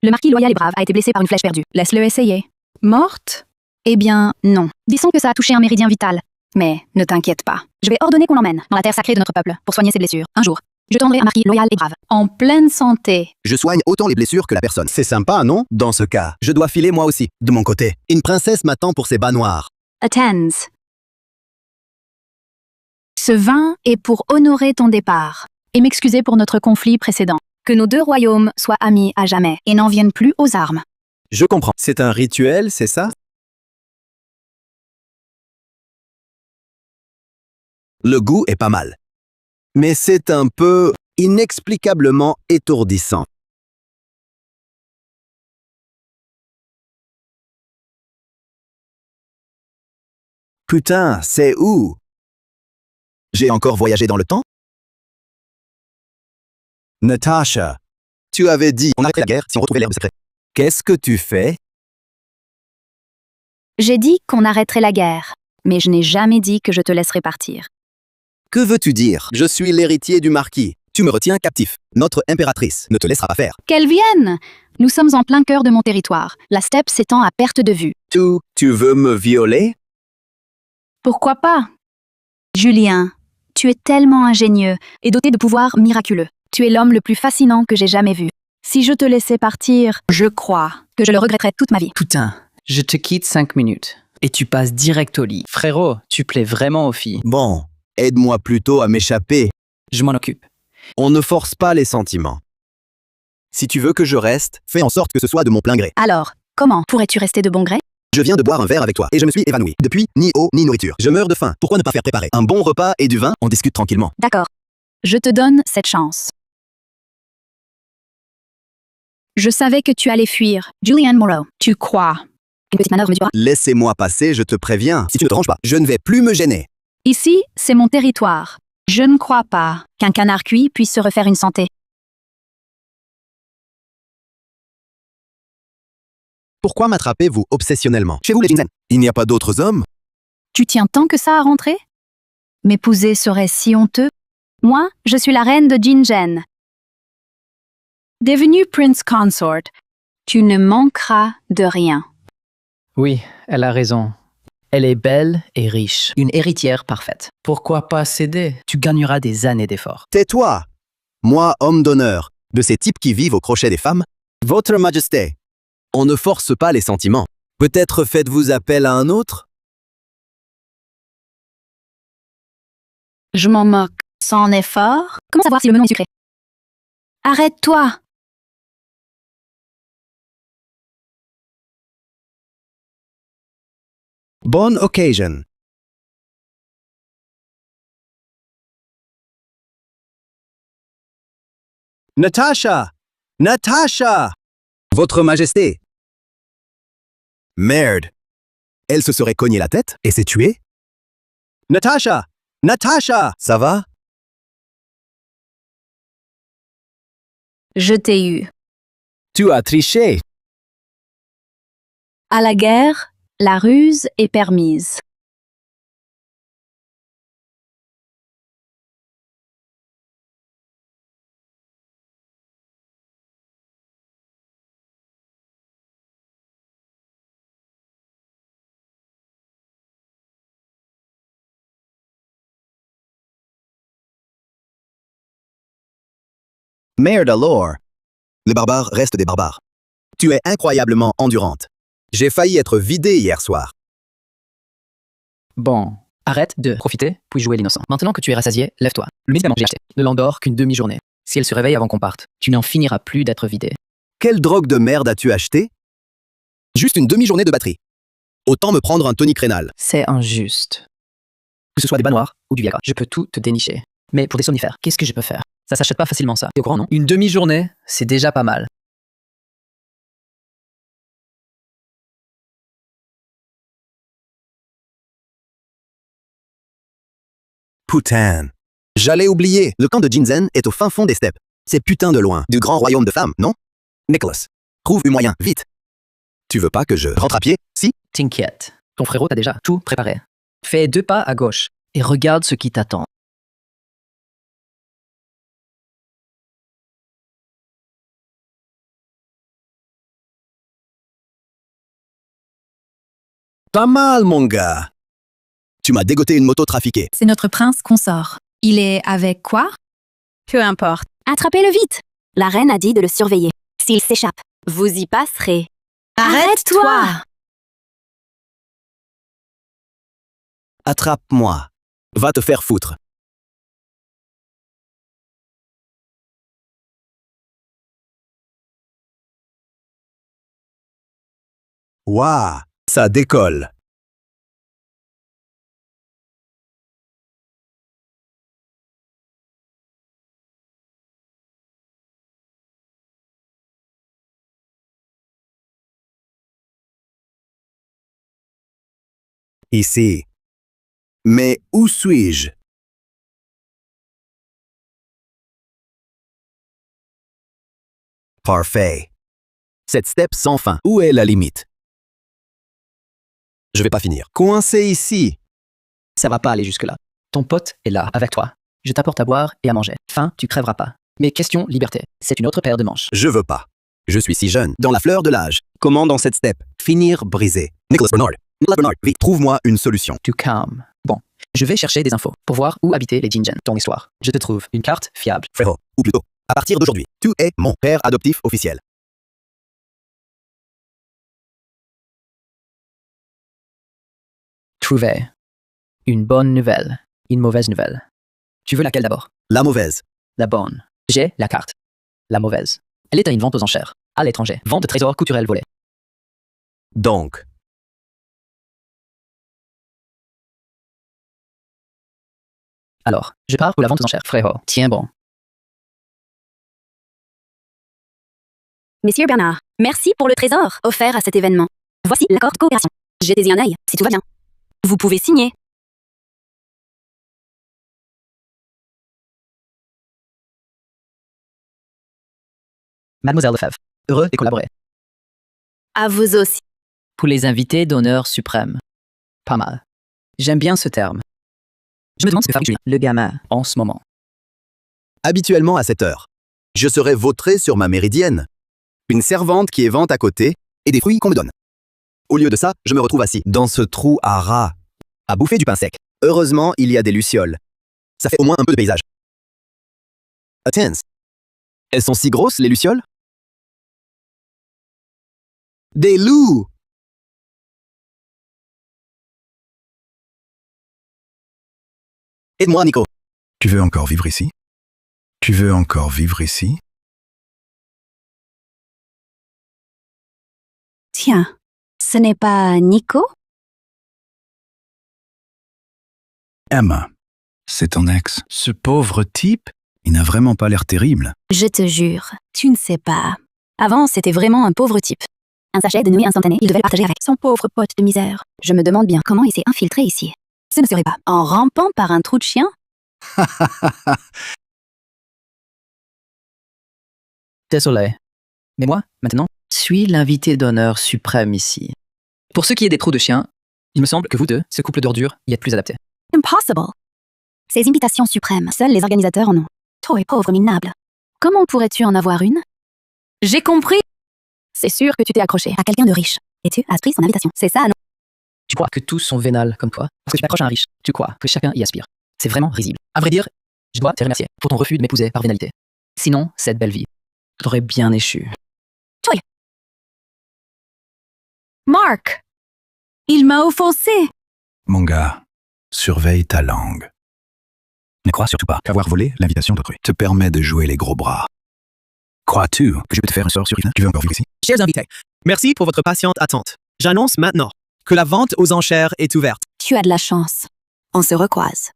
Le marquis loyal et brave a été blessé par une flèche perdue. Laisse-le essayer. Morte? Eh bien, non. Disons que ça a touché un méridien vital. Mais ne t'inquiète pas. Je vais ordonner qu'on l'emmène dans la terre sacrée de notre peuple pour soigner ses blessures. Un jour, je tendrai un marquis loyal et brave, en pleine santé. Je soigne autant les blessures que la personne. C'est sympa, non? Dans ce cas, je dois filer moi aussi, de mon côté. Une princesse m'attend pour ses bas noirs. Attends. Ce vin est pour honorer ton départ et m'excuser pour notre conflit précédent. Que nos deux royaumes soient amis à jamais et n'en viennent plus aux armes. Je comprends. C'est un rituel, c'est ça? Le goût est pas mal. Mais c'est un peu inexplicablement étourdissant. Putain, c'est où? J'ai encore voyagé dans le temps? Natasha, tu avais dit on arrêterait la guerre si on retrouvait l'herbe secrète. Qu'est-ce que tu fais? J'ai dit qu'on arrêterait la guerre, mais je n'ai jamais dit que je te laisserais partir. Que veux-tu dire? Je suis l'héritier du marquis. Tu me retiens captif. Notre impératrice ne te laissera pas faire. Qu'elle vienne! Nous sommes en plein cœur de mon territoire. La steppe s'étend à perte de vue. Tu veux me violer? Pourquoi pas? Julien, tu es tellement ingénieux et doté de pouvoirs miraculeux. Tu es l'homme le plus fascinant que j'ai jamais vu. Si je te laissais partir, je crois que je le regretterais toute ma vie. Putain, je te quitte 5 minutes. Et tu passes direct au lit. Frérot, tu plais vraiment aux filles. Bon, aide-moi plutôt à m'échapper. Je m'en occupe. On ne force pas les sentiments. Si tu veux que je reste, fais en sorte que ce soit de mon plein gré. Alors, comment pourrais-tu rester de bon gré? Je viens de boire un verre avec toi et je me suis évanoui. Depuis, ni eau ni nourriture. Je meurs de faim. Pourquoi ne pas faire préparer un bon repas et du vin? On discute tranquillement. D'accord. Je te donne cette chance. Je savais que tu allais fuir. Julianne Moreau, tu crois? Une petite manœuvre me dira. Laissez-moi passer, je te préviens. Si tu ne te ranges pas, je ne vais plus me gêner. Ici, c'est mon territoire. Je ne crois pas qu'un canard cuit puisse se refaire une santé. Pourquoi m'attrapez-vous obsessionnellement? Chez vous les Jinzen, il n'y a pas d'autres hommes? Tu tiens tant que ça à rentrer? M'épouser serait si honteux. Moi, je suis la reine de Jinjen. Devenue Prince Consort, tu ne manqueras de rien. Oui, elle a raison. Elle est belle et riche. Une héritière parfaite. Pourquoi pas céder? Tu gagneras des années d'efforts. Tais-toi! Moi, homme d'honneur, de ces types qui vivent au crochet des femmes, Votre Majesté, on ne force pas les sentiments. Peut-être faites-vous appel à un autre? Je m'en moque. Sans effort? Comment savoir si le melon est sucré? Arrête-toi! Bonne occasion. Natasha! Natasha! Votre Majesté! Merde! Elle se serait cogné la tête et s'est tuée? Natasha! Natasha! Ça va? Je t'ai eu. Tu as triché! À la guerre, la ruse est permise. Merde alors! Les barbares restent des barbares. Tu es incroyablement endurante. J'ai failli être vidé hier soir. Bon, arrête de profiter, puis jouer l'innocent. Maintenant que tu es rassasié, lève-toi. Le médicament que j'ai acheté ne l'endort qu'une demi-journée. Si elle se réveille avant qu'on parte, tu n'en finiras plus d'être vidé. Quelle drogue de merde as-tu acheté? Juste une demi-journée de batterie. Autant me prendre un tonic rénal. C'est injuste. Que ce soit des bas noirs ou du Viagra, je peux tout te dénicher. Mais pour des somnifères, qu'est-ce que je peux faire? Ça s'achète pas facilement ça. T'es au courant, non? Une demi-journée, c'est déjà pas mal. Putain. J'allais oublier. Le camp de Jinzen est au fin fond des steppes. C'est putain de loin. Du grand royaume de femmes, non? Nicholas, trouve un moyen, vite. Tu veux pas que je rentre à pied? Si? T'inquiète. Ton frérot t'a déjà tout préparé. Fais 2 pas à gauche et regarde ce qui t'attend. Pas mal, mon gars. Tu m'as dégoté une moto trafiquée. C'est notre prince consort. Il est avec quoi? Peu importe. Attrapez-le vite. La reine a dit de le surveiller. S'il s'échappe, vous y passerez. Arrête-toi! Attrape-moi. Va te faire foutre. Waouh, ça décolle. Ici. Mais où suis-je? Parfait. Cette step sans fin, où est la limite? Je vais pas finir. Coincé ici. Ça va pas aller jusque-là. Ton pote est là, avec toi. Je t'apporte à boire et à manger. Faim, tu crèveras pas. Mais question liberté, c'est une autre paire de manches. Je veux pas. Je suis si jeune, dans la fleur de l'âge. Comment dans cette step? Finir brisé. Nicholas Bernard. Nicholas Bernard, vite, trouve-moi une solution. Tu calmes. Bon, je vais chercher des infos pour voir où habitaient les Jinjen dans l'histoire. Je te trouve une carte fiable. Frérot, ou plutôt, à partir d'aujourd'hui, tu es mon père adoptif officiel. Trouvé. Une bonne nouvelle. Une mauvaise nouvelle. Tu veux laquelle d'abord? La mauvaise. La bonne. J'ai la carte. La mauvaise. Elle est à une vente aux enchères. À l'étranger. Vente de trésors culturels volés. Donc, Alors, je pars pour la vente aux enchères, frérot. Tiens bon. Monsieur Bernard, merci pour le trésor offert à cet événement. Voici l'accord de coopération. Jetez-y un œil, si tout va bien. Vous pouvez signer. Mademoiselle Lefebvre. Heureux de collaborer. À vous aussi. Pour les invités d'honneur suprême. Pas mal. J'aime bien ce terme. Je me demande ce que fait le gamin en ce moment. habituellement à cette heure, je serai vautré sur ma méridienne. Une servante qui est vente à côté et des fruits qu'on me donne. Au lieu de ça, je me retrouve assis dans ce trou à rats, à bouffer du pain sec. Heureusement, il y a des lucioles. Ça fait au moins un peu de paysage. Attends. Elles sont si grosses, les lucioles? Des loups! Aide-moi, Nico. Tu veux encore vivre ici? Tu veux encore vivre ici? Tiens, ce n'est pas Nico? Emma, c'est ton ex. Ce pauvre type, il n'a vraiment pas l'air terrible. Je te jure, tu ne sais pas. Avant, c'était vraiment un pauvre type. Un sachet de nouilles instantanées, il devait le partager avec son pauvre pote de misère. Je me demande bien comment il s'est infiltré ici. Ce ne serait pas en rampant par un trou de chien? Désolé. Mais moi, maintenant, suis l'invité d'honneur suprême ici. Pour ce qui est des trous de chiens, il me semble que vous deux, ce couple d'ordures, y êtes plus adaptés. Impossible. Ces invitations suprêmes, seuls les organisateurs en ont. Toi, pauvre minable. Comment pourrais-tu en avoir une? J'ai compris. C'est sûr que tu t'es accroché à quelqu'un de riche. Et tu as pris son invitation. C'est ça, non? Tu crois que tous sont vénales comme toi parce que tu t'approches à un riche. Tu crois que chacun y aspire. C'est vraiment risible. À vrai dire, je dois te remercier pour ton refus de m'épouser par vénalité. Sinon, cette belle vie, t'aurais bien échu. Toi. Mark. Il m'a offensé. Mon gars, surveille ta langue. Ne crois surtout pas qu'avoir volé l'invitation d'autrui te permet de jouer les gros bras. Crois-tu que je peux te faire un sort sur Yves? Tu veux encore vivre ici? Chers invités, merci pour votre patiente attente. J'annonce maintenant que la vente aux enchères est ouverte. Tu as de la chance. On se recroise.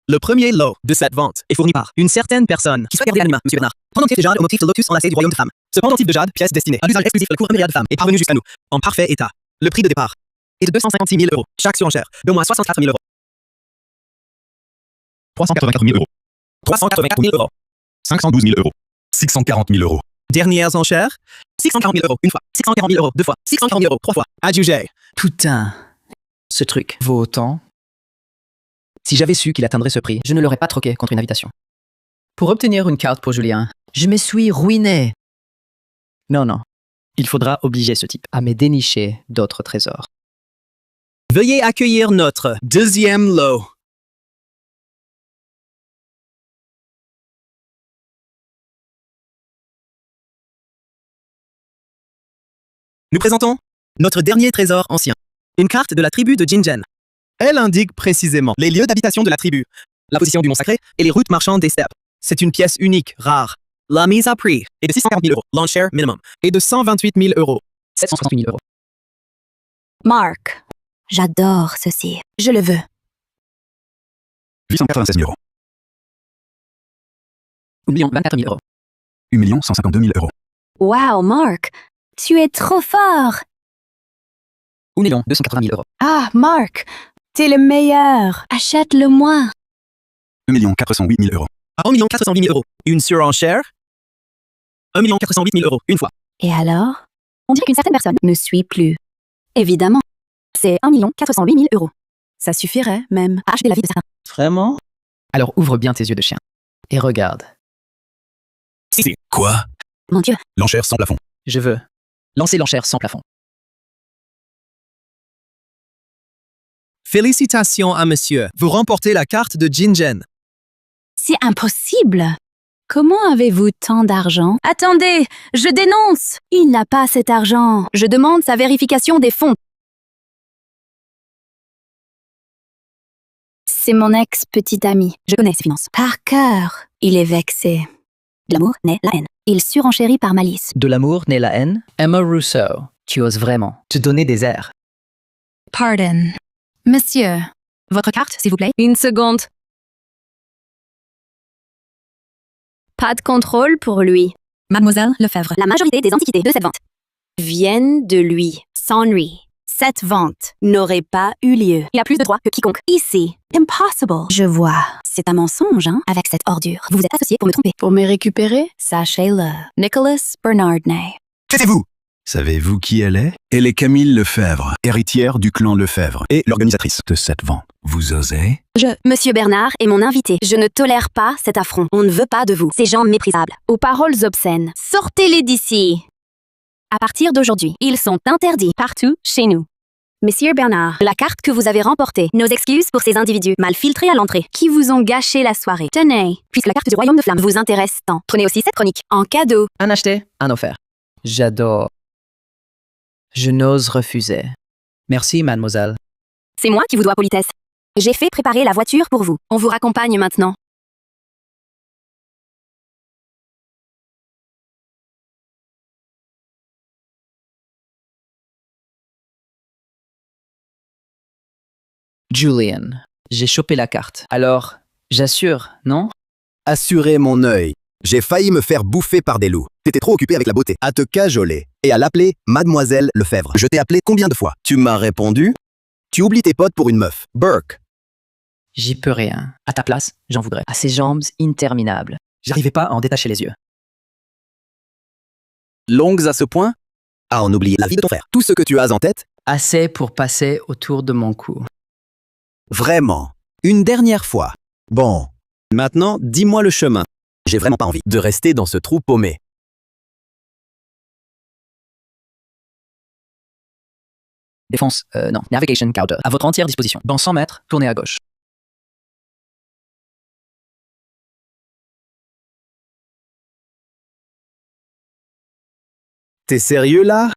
Le premier lot de cette vente est fourni par une certaine personne qui souhaite garder l'anonymat, M. Bernard. Pendentif de jade au motif de lotus enlacé du royaume de femmes. Ce pendentif de jade, pièce destinée à l'usage exclusif de la cour myriade de femmes, est parvenu jusqu'à nous, en parfait état. Le prix de départ est de 256 000 €. Chaque surenchère, d'au moins 64 000 €. 384 000 €. 384 000 €. 512 000 €. 640 000 €. Dernières enchères, 640 000 € une fois, 640 000 € deux fois, 640 000 € trois fois. Adjugé. Putain. Ce truc vaut autant. Si j'avais su qu'il atteindrait ce prix, je ne l'aurais pas troqué contre une invitation. Pour obtenir une carte pour Julien, je me suis ruiné. Non. Il faudra obliger ce type à me dénicher d'autres trésors. Veuillez accueillir notre deuxième lot. Nous présentons notre dernier trésor ancien, une carte de la tribu de Jinjen. Elle indique précisément les lieux d'habitation de la tribu, la position du mont sacré et les routes marchandes des steppes. C'est une pièce unique, rare. La mise à prix est de 640 000 €, launch share minimum, et de 128 000 €. 768 000 €. Mark. J'adore ceci. Je le veux. 896 000 €. 1 24 000 €. 1 152 000 €. Wow, Mark. Tu es trop fort. 1 280 000 €. Ah, Mark. T'es le meilleur. Achète-le-moi. 1 408 000 €. À 1 408 000 euros. Une surenchère 1 408 000 euros, une fois. Et alors? On dirait qu'une certaine personne ne suit plus. Évidemment. C'est 1 408 000 euros. Ça suffirait même à acheter la vie de certains. Vraiment? Alors ouvre bien tes yeux de chien. Et regarde. Si. Quoi? Mon Dieu. L'enchère sans plafond. Je veux lancer l'enchère sans plafond. Félicitations à monsieur. Vous remportez la carte de Jinjen. C'est impossible. Comment avez-vous tant d'argent? Attendez, je dénonce. Il n'a pas cet argent. Je demande sa vérification des fonds. C'est mon ex-petit ami. Je connais ses finances. Par cœur. Il est vexé. De l'amour naît la haine. Il surenchérit par malice. De l'amour naît la haine. Emma Rousseau, tu oses vraiment te donner des airs. Pardon. Monsieur, votre carte, s'il vous plaît. Une seconde. Pas de contrôle pour lui. Mademoiselle Lefebvre. La majorité des antiquités de cette vente viennent de lui, sans lui. Cette vente n'aurait pas eu lieu. Il a plus de droits que quiconque. Ici. Impossible. Je vois. C'est un mensonge, hein, avec cette ordure. Vous vous êtes associé pour me tromper. Pour me récupérer? Sachez-le. Nicholas Bernardney. Taisez-vous! Savez-vous qui elle est? Elle est Camille Lefebvre, héritière du clan Lefebvre et l'organisatrice de cette vente. Vous osez? Monsieur Bernard est mon invité. Je ne tolère pas cet affront. On ne veut pas de vous. Ces gens méprisables. Aux paroles obscènes. Sortez-les d'ici. À partir d'aujourd'hui, ils sont interdits partout chez nous. Monsieur Bernard, la carte que vous avez remportée, nos excuses pour ces individus mal filtrés à l'entrée, qui vous ont gâché la soirée. Tenez, puisque la carte du Royaume de Flamme vous intéresse tant, prenez aussi cette chronique en cadeau. Un acheté, un offert. J'adore. Je n'ose refuser. Merci, mademoiselle. C'est moi qui vous dois politesse. J'ai fait préparer la voiture pour vous. On vous raccompagne maintenant. Julian, j'ai chopé la carte. Alors, j'assure, non? Assurez mon œil. J'ai failli me faire bouffer par des loups. T'étais trop occupé avec la beauté, à te cajoler et à l'appeler Mademoiselle Lefebvre. Je t'ai appelé combien de fois? Tu m'as répondu? Tu oublies tes potes pour une meuf. Burke. J'y peux rien. À ta place, j'en voudrais. À ces jambes interminables. J'arrivais pas à en détacher les yeux. Longues à ce point? À en oublier la vie de ton frère. Tout ce que tu as en tête? Assez pour passer autour de mon cou. Vraiment. Une dernière fois. Bon. Maintenant, dis-moi le chemin. J'ai vraiment pas envie de rester dans ce trou paumé. Défense, non. Navigation counter. À votre entière disposition. Dans 100 mètres, tournez à gauche. T'es sérieux là?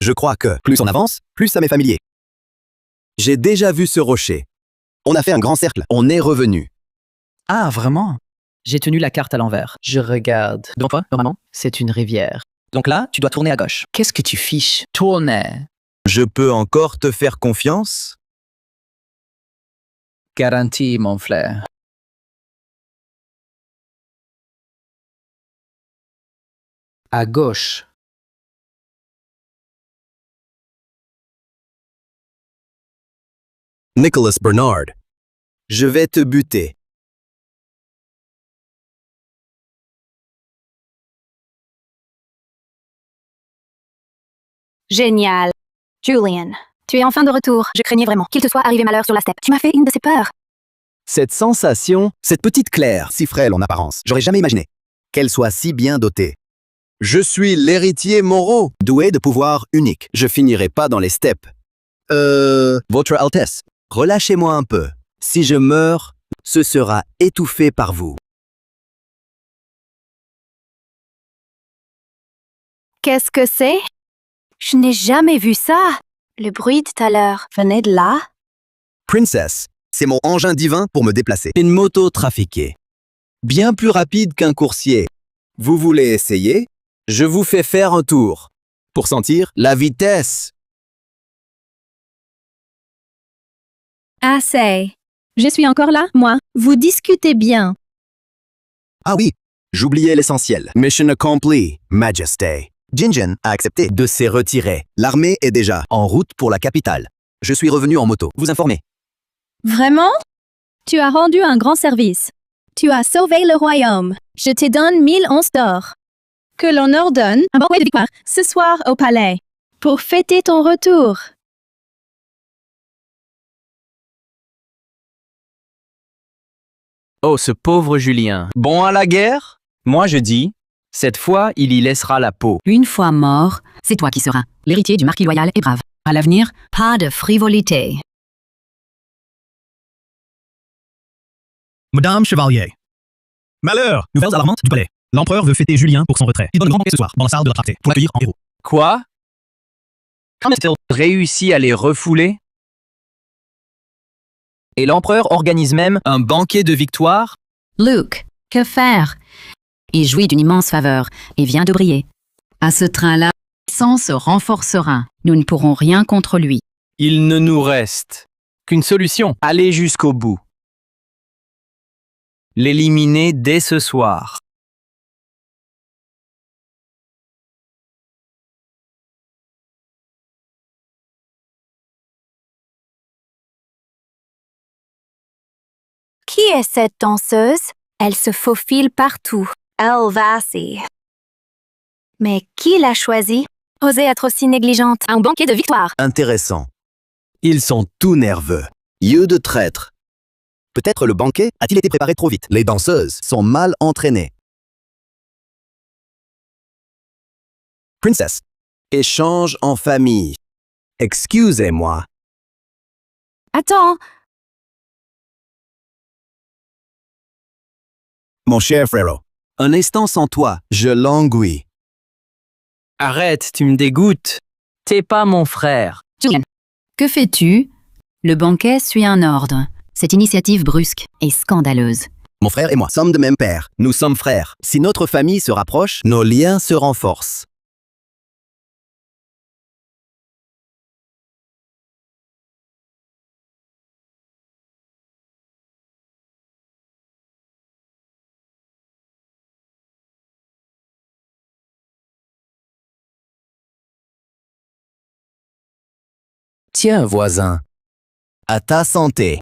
Je crois que plus on avance, plus ça m'est familier. J'ai déjà vu ce rocher. On a fait un grand cercle. On est revenu. Ah, vraiment? J'ai tenu la carte à l'envers. Je regarde. Donc toi, normalement, c'est une rivière. Donc là, tu dois tourner à gauche. Qu'est-ce que tu fiches? Tournez. Je peux encore te faire confiance? Garantie, mon frère. À gauche. Nicholas Bernard. Je vais te buter. Génial. Julian, tu es enfin de retour. Je craignais vraiment qu'il te soit arrivé malheur sur la steppe. Tu m'as fait une de ces peurs. Cette sensation, cette petite Claire, si frêle en apparence, j'aurais jamais imaginé qu'elle soit si bien dotée. Je suis l'héritier Moreau, doué de pouvoirs uniques. Je finirai pas dans les steppes. Votre Altesse, relâchez-moi un peu. Si je meurs, ce sera étouffé par vous. Qu'est-ce que c'est? Je n'ai jamais vu ça. Le bruit de tout à l'heure venait de là? Princess, c'est mon engin divin pour me déplacer. Une moto trafiquée. Bien plus rapide qu'un coursier. Vous voulez essayer? Je vous fais faire un tour. Pour sentir la vitesse. Assez. Je suis encore là, moi. Vous discutez bien. Ah oui, j'oubliais l'essentiel. Mission accompli, Majesté. Jinjen a accepté de se retirer. L'armée est déjà en route pour la capitale. Je suis revenu en moto. Vous informer. Vraiment? Tu as rendu un grand service. Tu as sauvé le royaume. Je te donne 1000 onces d'or. Que l'on ordonne un banquet de victoire ce soir au palais pour fêter ton retour. Oh, ce pauvre Julien. Bon à la guerre? Moi je dis, cette fois, il y laissera la peau. Une fois mort, c'est toi qui seras l'héritier du marquis loyal et brave. À l'avenir, pas de frivolité. Madame Chevalier. Malheur! Nouvelles alarmantes du palais. L'empereur veut fêter Julien pour son retrait. Il donne grand banquet ce soir, dans la salle de la clarté, pour l'accueillir en héros. Quoi? Comment a-t-il réussi à les refouler? Et l'empereur organise même un banquet de victoire? Luke, que faire? Il jouit d'une immense faveur et vient de briller. À ce train-là, sang se renforcera. Nous ne pourrons rien contre lui. Il ne nous reste qu'une solution. Aller jusqu'au bout. L'éliminer dès ce soir. Qui est cette danseuse? Elle se faufile partout. Elle vacille. Mais qui l'a choisie? Oser être aussi négligente. Un banquet de victoire. Intéressant. Ils sont tout nerveux. Yeux de traître. Peut-être le banquet a-t-il été préparé trop vite. Les danseuses sont mal entraînées. Princess. Échange en famille. Excusez-moi. Attends, Mon cher frérot. Un instant sans toi, je languis. Arrête, tu me dégoûtes. T'es pas mon frère. Julien, que fais-tu? Le banquet suit un ordre. Cette initiative brusque et scandaleuse. Mon frère et moi sommes de même père. Nous sommes frères. Si notre famille se rapproche, nos liens se renforcent. Tiens, voisin. À ta santé.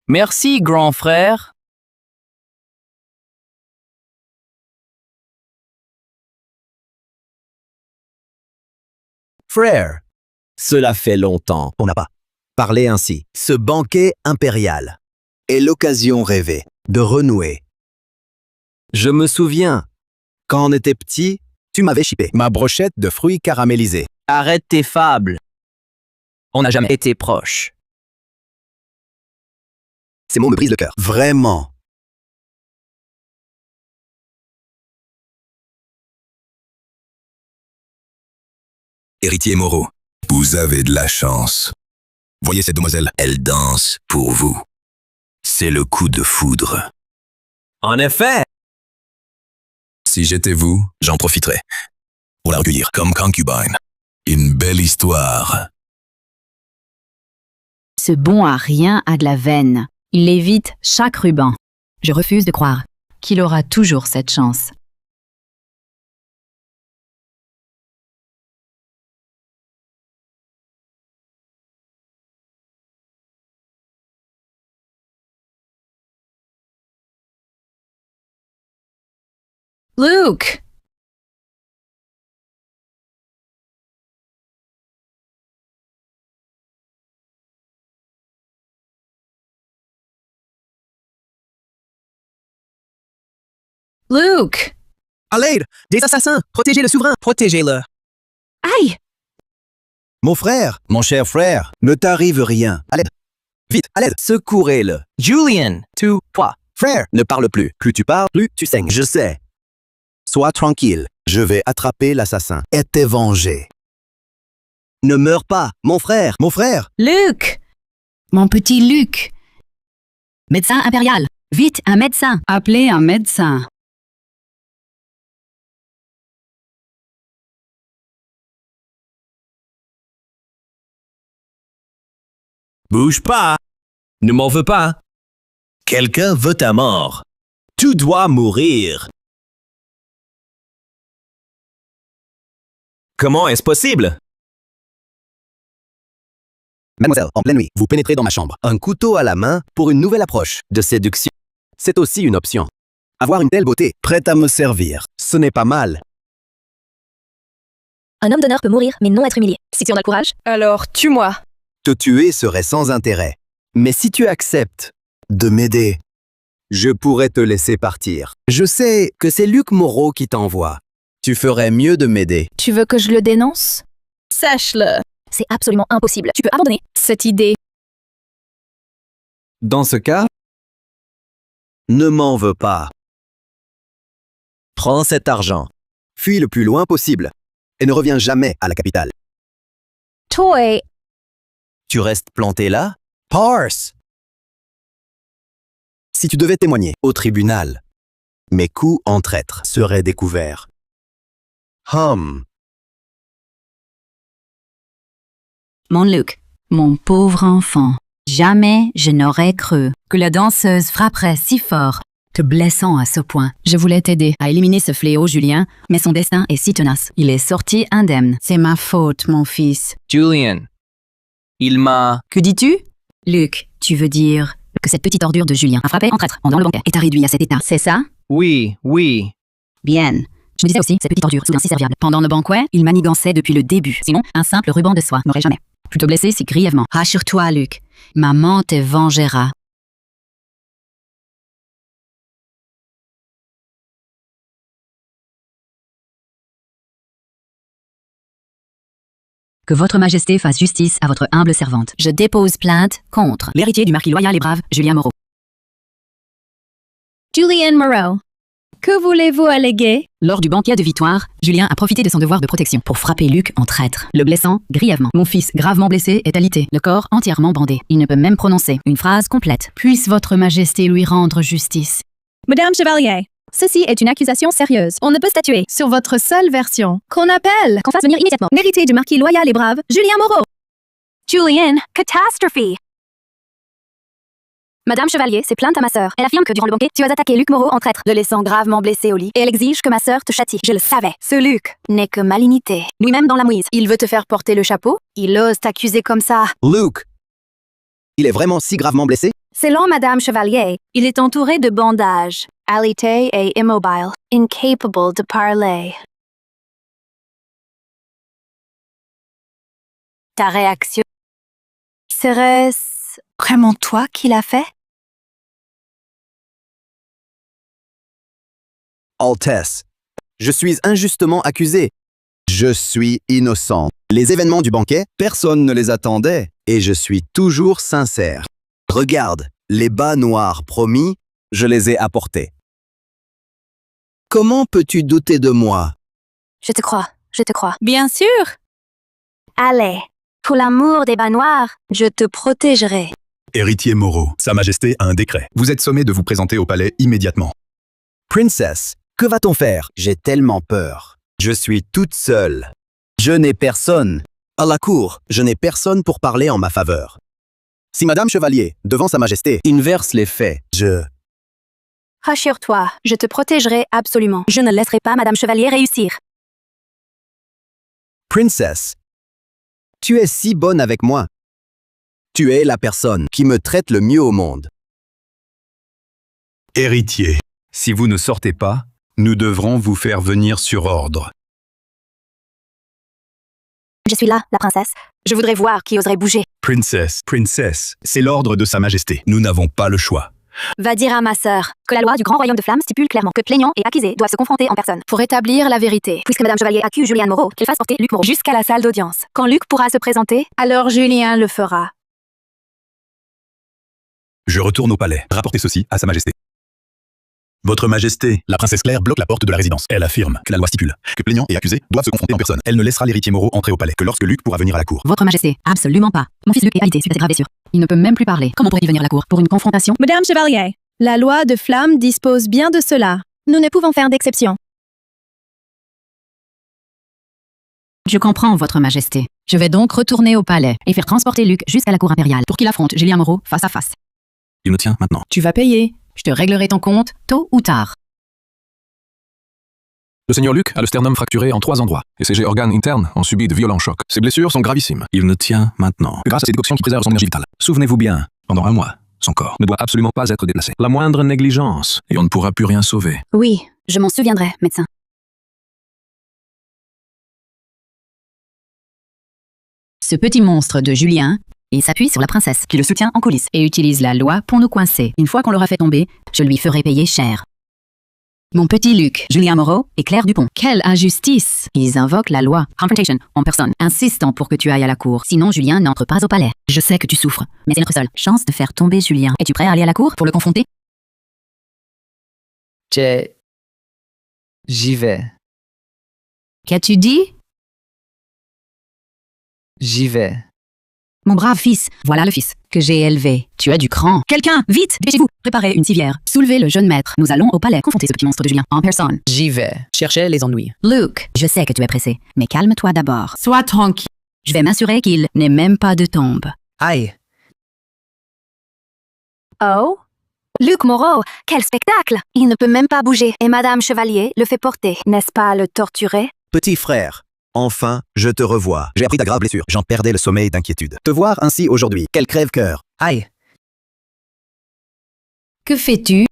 Merci, grand frère. Frère. Cela fait longtemps. On n'a pas parlé ainsi. Ce banquet impérial est l'occasion rêvée de renouer. Je me souviens, quand on était petit, tu m'avais chippé ma brochette de fruits caramélisés. Arrête tes fables. On n'a jamais été proches. Ces mots me brisent le cœur. Vraiment. Héritier Moreau, vous avez de la chance. Voyez cette demoiselle, elle danse pour vous. C'est le coup de foudre. En effet. Si j'étais vous, j'en profiterais pour la recueillir comme concubine. Une belle histoire. Ce bon à rien a de la veine. Il évite chaque ruban. Je refuse de croire qu'il aura toujours cette chance. Luke! Luke! À l'aide! Des assassins! Protégez le souverain! Protégez-le! aïe! Mon frère, mon cher frère, ne t'arrive rien. À l'aide. Vite, à l'aide. Secourez-le. Julian, toi. Frère, ne parle plus. Plus tu parles, plus tu saignes. Je sais. Sois tranquille. Je vais attraper l'assassin et te venger. Ne meurs pas, mon frère. Mon frère. Luke! Mon petit Luc! Médecin impérial! Vite, un médecin! Appelez un médecin! Bouge pas! Ne m'en veux pas! Quelqu'un veut ta mort. Tu dois mourir. Comment est-ce possible? Mademoiselle, en pleine nuit, vous pénétrez dans ma chambre. Un couteau à la main pour une nouvelle approche de séduction. C'est aussi une option. Avoir une telle beauté, prête à me servir, ce n'est pas mal. Un homme d'honneur peut mourir, mais non être humilié. Si tu en as le courage, Alors, tue-moi. Te tuer serait sans intérêt. Mais si tu acceptes de m'aider, je pourrais te laisser partir. Je sais que c'est Luc Moreau qui t'envoie. Tu ferais mieux de m'aider. Tu veux que je le dénonce? sache-le. C'est absolument impossible. Tu peux abandonner cette idée. Dans ce cas, ne m'en veux pas. Prends cet argent, fuis le plus loin possible et ne reviens jamais à la capitale. Toi, Tu restes planté là? Parse! Si tu devais témoigner au tribunal, mes coups en traître seraient découverts. Mon Luc, mon pauvre enfant, jamais je n'aurais cru que la danseuse frapperait si fort, te blessant à ce point. Je voulais t'aider à éliminer ce fléau, Julien, mais son destin est si tenace. Il est sorti indemne. C'est ma faute, mon fils. Julian, il m'a... Que dis-tu? Luc, tu veux dire que cette petite ordure de Julien a frappé en traître pendant le banquet et t'a réduit à cet état, c'est ça? Oui. Bien. Je me disais aussi, cette petite ordure, soudain si serviable. Pendant le banquet, il manigançait depuis le début. Sinon, un simple ruban de soie n'aurait jamais pu te blesser si grièvement. Rassure-toi, Luc. Maman te vengera. Que votre majesté fasse justice à votre humble servante. Je dépose plainte contre l'héritier du marquis loyal et brave, Julien Moreau. Julian Moreau. Que voulez-vous alléguer? Lors du banquet de victoire, Julien a profité de son devoir de protection pour frapper Luc en traître, le blessant grièvement. Mon fils, gravement blessé, est alité, le corps entièrement bandé. Il ne peut même prononcer une phrase complète. Puisse votre majesté lui rendre justice. Madame Chevalier, ceci est une accusation sérieuse. On ne peut statuer sur votre seule version. Qu'on fasse venir immédiatement l'héritier du marquis loyal et brave, Julien Moreau. Julian, catastrophe! Madame Chevalier s'est plainte à ma sœur. Elle affirme que durant le banquet, tu as attaqué Luc Moreau en traître, le laissant gravement blessé au lit. Et elle exige que ma sœur te châtie. Je le savais. Ce Luc n'est que malignité. Lui-même dans la mouise. Il veut te faire porter le chapeau. Il ose t'accuser comme ça. Luke! Il est vraiment si gravement blessé? Selon Madame Chevalier, il est entouré de bandages, alité et immobile, incapable de parler. Ta réaction? Serait-ce vraiment toi qui l'as fait? Altesse, je suis injustement accusé. Je suis innocent. Les événements du banquet, personne ne les attendait, et je suis toujours sincère. Regarde, les bas noirs promis, je les ai apportés. Comment peux-tu douter de moi? Je te crois, je te crois. Bien sûr. Allez, pour l'amour des bas noirs, je te protégerai. Héritier Moreau, Sa Majesté a un décret. Vous êtes sommé de vous présenter au palais immédiatement. Princess, que va-t-on faire? J'ai tellement peur. Je suis toute seule. Je n'ai personne. À la cour, je n'ai personne pour parler en ma faveur. Si Madame Chevalier, devant Sa Majesté, inverse les faits, Rassure-toi, je te protégerai absolument. Je ne laisserai pas Madame Chevalier réussir. Princess, tu es si bonne avec moi. Tu es la personne qui me traite le mieux au monde. Héritier, si vous ne sortez pas, nous devrons vous faire venir sur ordre. Je suis là, la princesse. Je voudrais voir qui oserait bouger. Princess, c'est l'ordre de Sa Majesté. Nous n'avons pas le choix. Va dire à ma sœur que la loi du Grand Royaume de Flammes stipule clairement que plaignant et accusé doivent se confronter en personne pour établir la vérité. Puisque Madame Chevalier accuse Julien Moreau, qu'elle fasse porter Luc Moreau jusqu'à la salle d'audience. Quand Luc pourra se présenter, alors Julien le fera. Je retourne au palais. Rapportez ceci à Sa Majesté. Votre Majesté, la princesse Claire bloque la porte de la résidence. Elle affirme que la loi stipule que plaignant et accusé doivent se confronter en personne. Elle ne laissera l'héritier Moreau entrer au palais que lorsque Luc pourra venir à la cour. Votre majesté, absolument pas. Mon fils Luc est alité suite à cette grave blessure. Il ne peut même plus parler. Comment pourrait-il venir à la cour pour une confrontation? Madame Chevalier, la loi de Flamme dispose bien de cela. Nous ne pouvons faire d'exception. Je comprends, votre majesté. Je vais donc retourner au palais et faire transporter Luc jusqu'à la cour impériale pour qu'il affronte Julien Moreau face à face. Il me tient maintenant. Tu vas payer. Je te réglerai ton compte tôt ou tard. Le seigneur Luc a le sternum fracturé en 3 endroits, et ses organes internes ont subi de violents chocs. Ses blessures sont gravissime. Il ne tient maintenant grâce à ces décoctions qui préservent son énergie vitale. Souvenez-vous bien, pendant 1 mois, son corps ne doit absolument pas être déplacé. La moindre négligence, et on ne pourra plus rien sauver. Oui, je m'en souviendrai, médecin. Ce petit monstre de Julien, il s'appuie sur la princesse, qui le soutient en coulisses, et utilise la loi pour nous coincer. Une fois qu'on l'aura fait tomber, je lui ferai payer cher. Mon petit Luc, Julien Moreau et Claire Dupont. Quelle injustice! Ils invoquent la loi, confrontation, en personne, insistant pour que tu ailles à la cour. Sinon, Julien n'entre pas au palais. Je sais que tu souffres, mais c'est notre seule chance de faire tomber Julien. Es-tu prêt à aller à la cour pour le confronter? J'y vais. Qu'as-tu dit? J'y vais. Mon brave fils, voilà le fils que j'ai élevé. Tu as du cran. Quelqu'un, vite, dépêchez-vous. Préparez une civière. Soulevez le jeune maître. Nous allons au palais confronter ce petit monstre de Julien en personne. J'y vais. Cherchez les ennuis. Luke, je sais que tu es pressé, mais calme-toi d'abord. Sois tranquille. Je vais m'assurer qu'il n'ait même pas de tombe. Aïe. Oh? Luc Moreau, quel spectacle! Il ne peut même pas bouger, et Madame Chevalier le fait porter. N'est-ce pas le torturer? Petit frère, enfin, je te revois. J'ai appris ta grave blessure. J'en perdais le sommeil d'inquiétude. Te voir ainsi aujourd'hui, quel crève-cœur. Aïe. Que fais-tu?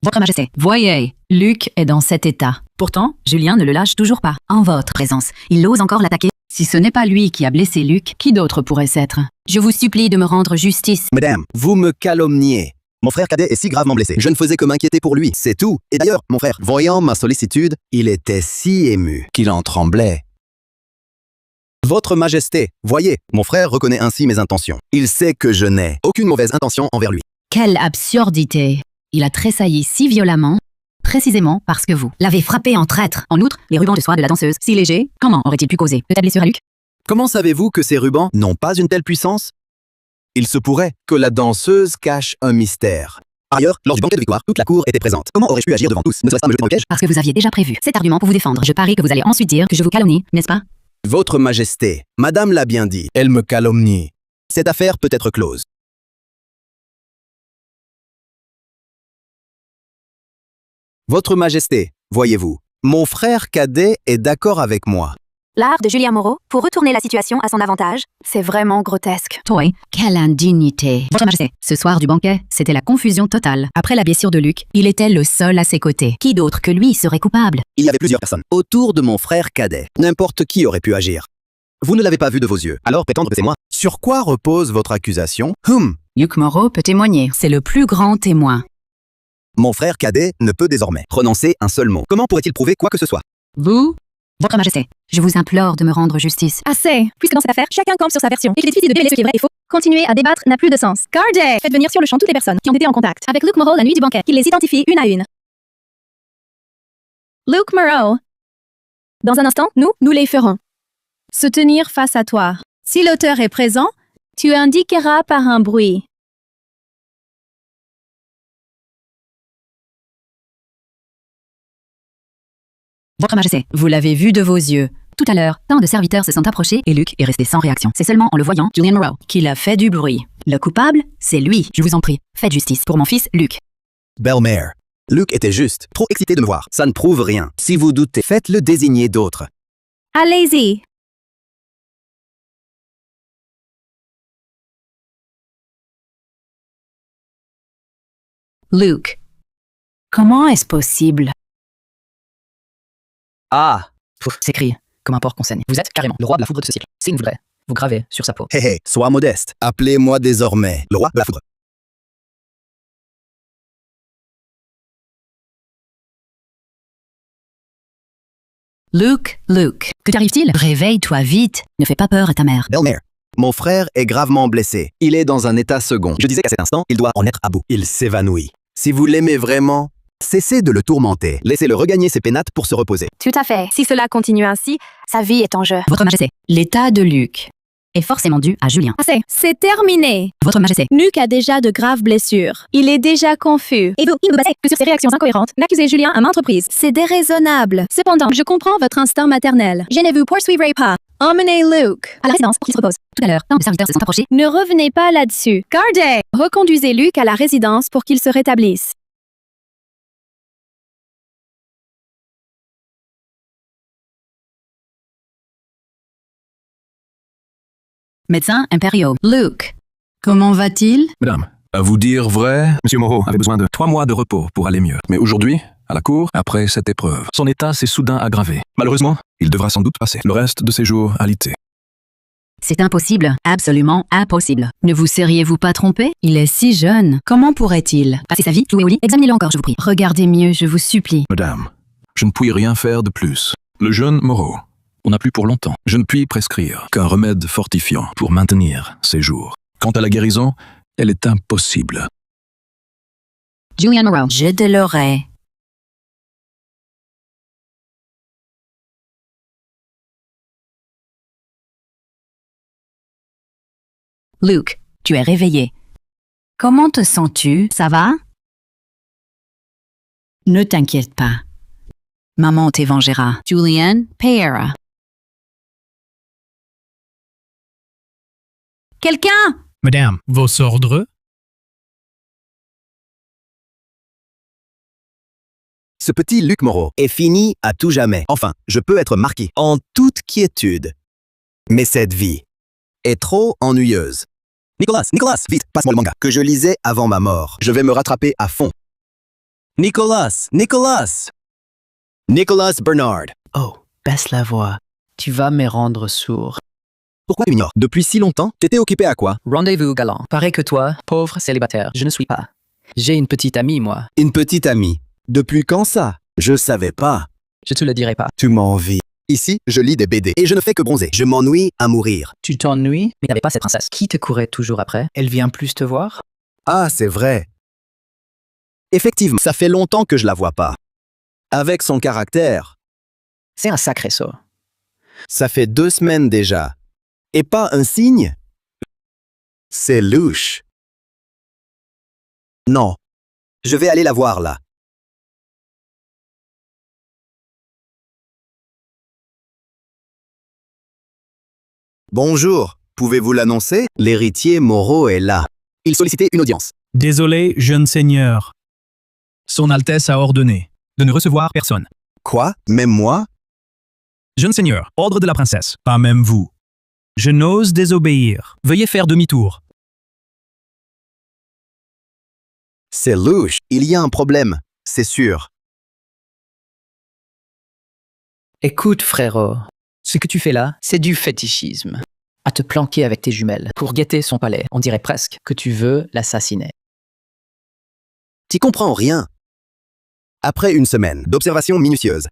Votre Majesté, voyez, Luc est dans cet état. Pourtant, Julien ne le lâche toujours pas. En votre présence, il ose encore l'attaquer. Si ce n'est pas lui qui a blessé Luc, qui d'autre pourrait s'être? Je vous supplie de me rendre justice. Madame, vous me calomniez. Mon frère cadet est si gravement blessé. Je ne faisais que m'inquiéter pour lui, c'est tout. Et d'ailleurs, mon frère, voyant ma sollicitude, il était si ému qu'il en tremblait. Votre Majesté, voyez, mon frère reconnaît ainsi mes intentions. Il sait que je n'ai aucune mauvaise intention envers lui. Quelle absurdité! Il a tressailli si violemment, précisément parce que vous l'avez frappé en traître. En outre, les rubans de soie de la danseuse, si légers, comment aurait-il pu causer de telles blessures à Luc? Comment savez-vous que ces rubans n'ont pas une telle puissance? Il se pourrait que la danseuse cache un mystère. Par ailleurs, lors du banquet de victoire, toute la cour était présente. Comment aurais-je pu agir devant tous? Ne serait-ce pas me jeter dans le piège? Parce que vous aviez déjà prévu cet argument pour vous défendre. Je parie que vous allez ensuite dire que je vous calomnie, n'est-ce pas? Votre Majesté, Madame l'a bien dit, elle me calomnie. Cette affaire peut être close. Votre Majesté, voyez-vous, mon frère cadet est d'accord avec moi. L'art de Julien Moreau, pour retourner la situation à son avantage, c'est vraiment grotesque. Toi, quelle indignité. Votre Majesté, ce soir du banquet, c'était la confusion totale. Après la blessure de Luc, il était le seul à ses côtés. Qui d'autre que lui serait coupable? Il y avait plusieurs personnes autour de mon frère cadet. N'importe qui aurait pu agir. Vous ne l'avez pas vu de vos yeux, alors prétendre que c'est moi. Sur quoi repose votre accusation? Luc Moreau peut témoigner. C'est le plus grand témoin. Mon frère cadet ne peut désormais prononcer un seul mot. Comment pourrait-il prouver quoi que ce soit? Vous? Votre Majesté, je vous implore de me rendre justice. Assez. Puisque dans cette affaire, chacun campe sur sa version et qu'il est difficile de démêler ce qui est vrai et faux, continuer à débattre n'a plus de sens. Gardez! Faites venir sur le champ toutes les personnes qui ont été en contact avec Luc Moreau la nuit du banquet, qu'il les identifie une à une. Luc Moreau. Dans un instant, nous les ferons. Se tenir face à toi. Si l'auteur est présent, tu indiqueras par un bruit. Votre Majesté, vous l'avez vu de vos yeux. Tout à l'heure, tant de serviteurs se sont approchés et Luc est resté sans réaction. C'est seulement en le voyant, Julien Moreau, qu'il a fait du bruit. Le coupable, c'est lui. Je vous en prie, faites justice pour mon fils, Luc. Belle-mère. Luc était juste trop excité de me voir. Ça ne prouve rien. Si vous doutez, faites-le désigner d'autres. Allez-y. Luc. Comment est-ce possible? Ah! S'écrie, comme un porc qu'on saigne. Vous êtes carrément le roi de la foudre de ce cycle. S'il vous plaît, vous gravez sur sa peau. Hé hé, sois modeste. Appelez-moi désormais le roi de la foudre. Luc, que t'arrive-t-il? Réveille-toi vite. Ne fais pas peur à ta mère. Belle-mère, mon frère est gravement blessé. Il est dans un état second. Je disais qu'à cet instant, il doit en être à bout. Il s'évanouit. Si vous l'aimez vraiment, cessez de le tourmenter. Laissez-le regagner ses pénates pour se reposer. Tout à fait. Si cela continue ainsi, sa vie est en jeu. Votre Majesté, l'état de Luc est forcément dû à Julien. Assez. C'est terminé. Votre Majesté. Luc a déjà de graves blessures. Il est déjà confus. Et vous, il vous basez que sur ses réactions incohérentes, n'accusez Julien à maintes reprises. C'est déraisonnable. Cependant, je comprends votre instinct maternel. Je ne vous poursuivrai pas. Emmenez Luc à la résidence pour qu'il se repose. Tout à l'heure, tant de serviteurs se sont approchés. Ne revenez pas là-dessus. Gardez! Reconduisez Luc à la résidence pour qu'il se rétablisse. Médecins impériaux. Luke, comment va-t-il? Madame, à vous dire vrai, Monsieur Moreau avait besoin de 3 mois de repos pour aller mieux. Mais aujourd'hui, à la cour, après cette épreuve, son état s'est soudain aggravé. Malheureusement, il devra sans doute passer le reste de ses jours à l'IT. C'est impossible, absolument impossible. Ne vous seriez-vous pas trompé? Il est si jeune. Comment pourrait-il passer sa vie, jouer au lit? Examinez-le encore, je vous prie. Regardez mieux, je vous supplie. Madame, je ne puis rien faire de plus. Le jeune Moreau, on n'a plus pour longtemps. Je ne puis prescrire qu'un remède fortifiant pour maintenir ses jours. Quant à la guérison, elle est impossible. Julian Moreau. Je de l'aurai. Luke, tu es réveillé. Comment te sens-tu? Ça va? Ne t'inquiète pas. Maman te vengera. Julian paiera. Quelqu'un! Madame, vos ordres? Ce petit Luc Moreau est fini à tout jamais. Enfin, je peux être marquis en toute quiétude. Mais cette vie est trop ennuyeuse. Nicolas, vite, passe-moi le manga que je lisais avant ma mort. Je vais me rattraper à fond. Nicolas Bernard. Oh, baisse la voix. Tu vas me rendre sourd. Pourquoi tu m'ignores? Depuis si longtemps, t'étais occupé à quoi? Rendez-vous galant. Pareil que toi, pauvre célibataire, je ne suis pas. J'ai une petite amie, moi. Une petite amie. Depuis quand ça? Je savais pas. Je te le dirai pas. Tu m'envies. Ici, je lis des BD et je ne fais que bronzer. Je m'ennuie à mourir. Tu t'ennuies? Mais t'avais pas cette princesse. Qui te courait toujours après? Elle vient plus te voir? Ah, c'est vrai. Effectivement, ça fait longtemps que je la vois pas. Avec son caractère. C'est un sacré saut. Ça fait 2 semaines déjà. Et pas un signe? C'est louche. Non. Je vais aller la voir là. Bonjour, pouvez-vous l'annoncer? L'héritier Moreau est là. Il sollicitait une audience. Désolé, jeune seigneur. Son Altesse a ordonné de ne recevoir personne. Quoi? Même moi? Jeune seigneur, ordre de la princesse, pas même vous. Je n'ose désobéir. Veuillez faire demi-tour. C'est louche. Il y a un problème, c'est sûr. Écoute, frérot. Ce que tu fais là, c'est du fétichisme. À te planquer avec tes jumelles pour guetter son palais, on dirait presque que tu veux l'assassiner. T'y comprends rien. Après une semaine d'observation minutieuse,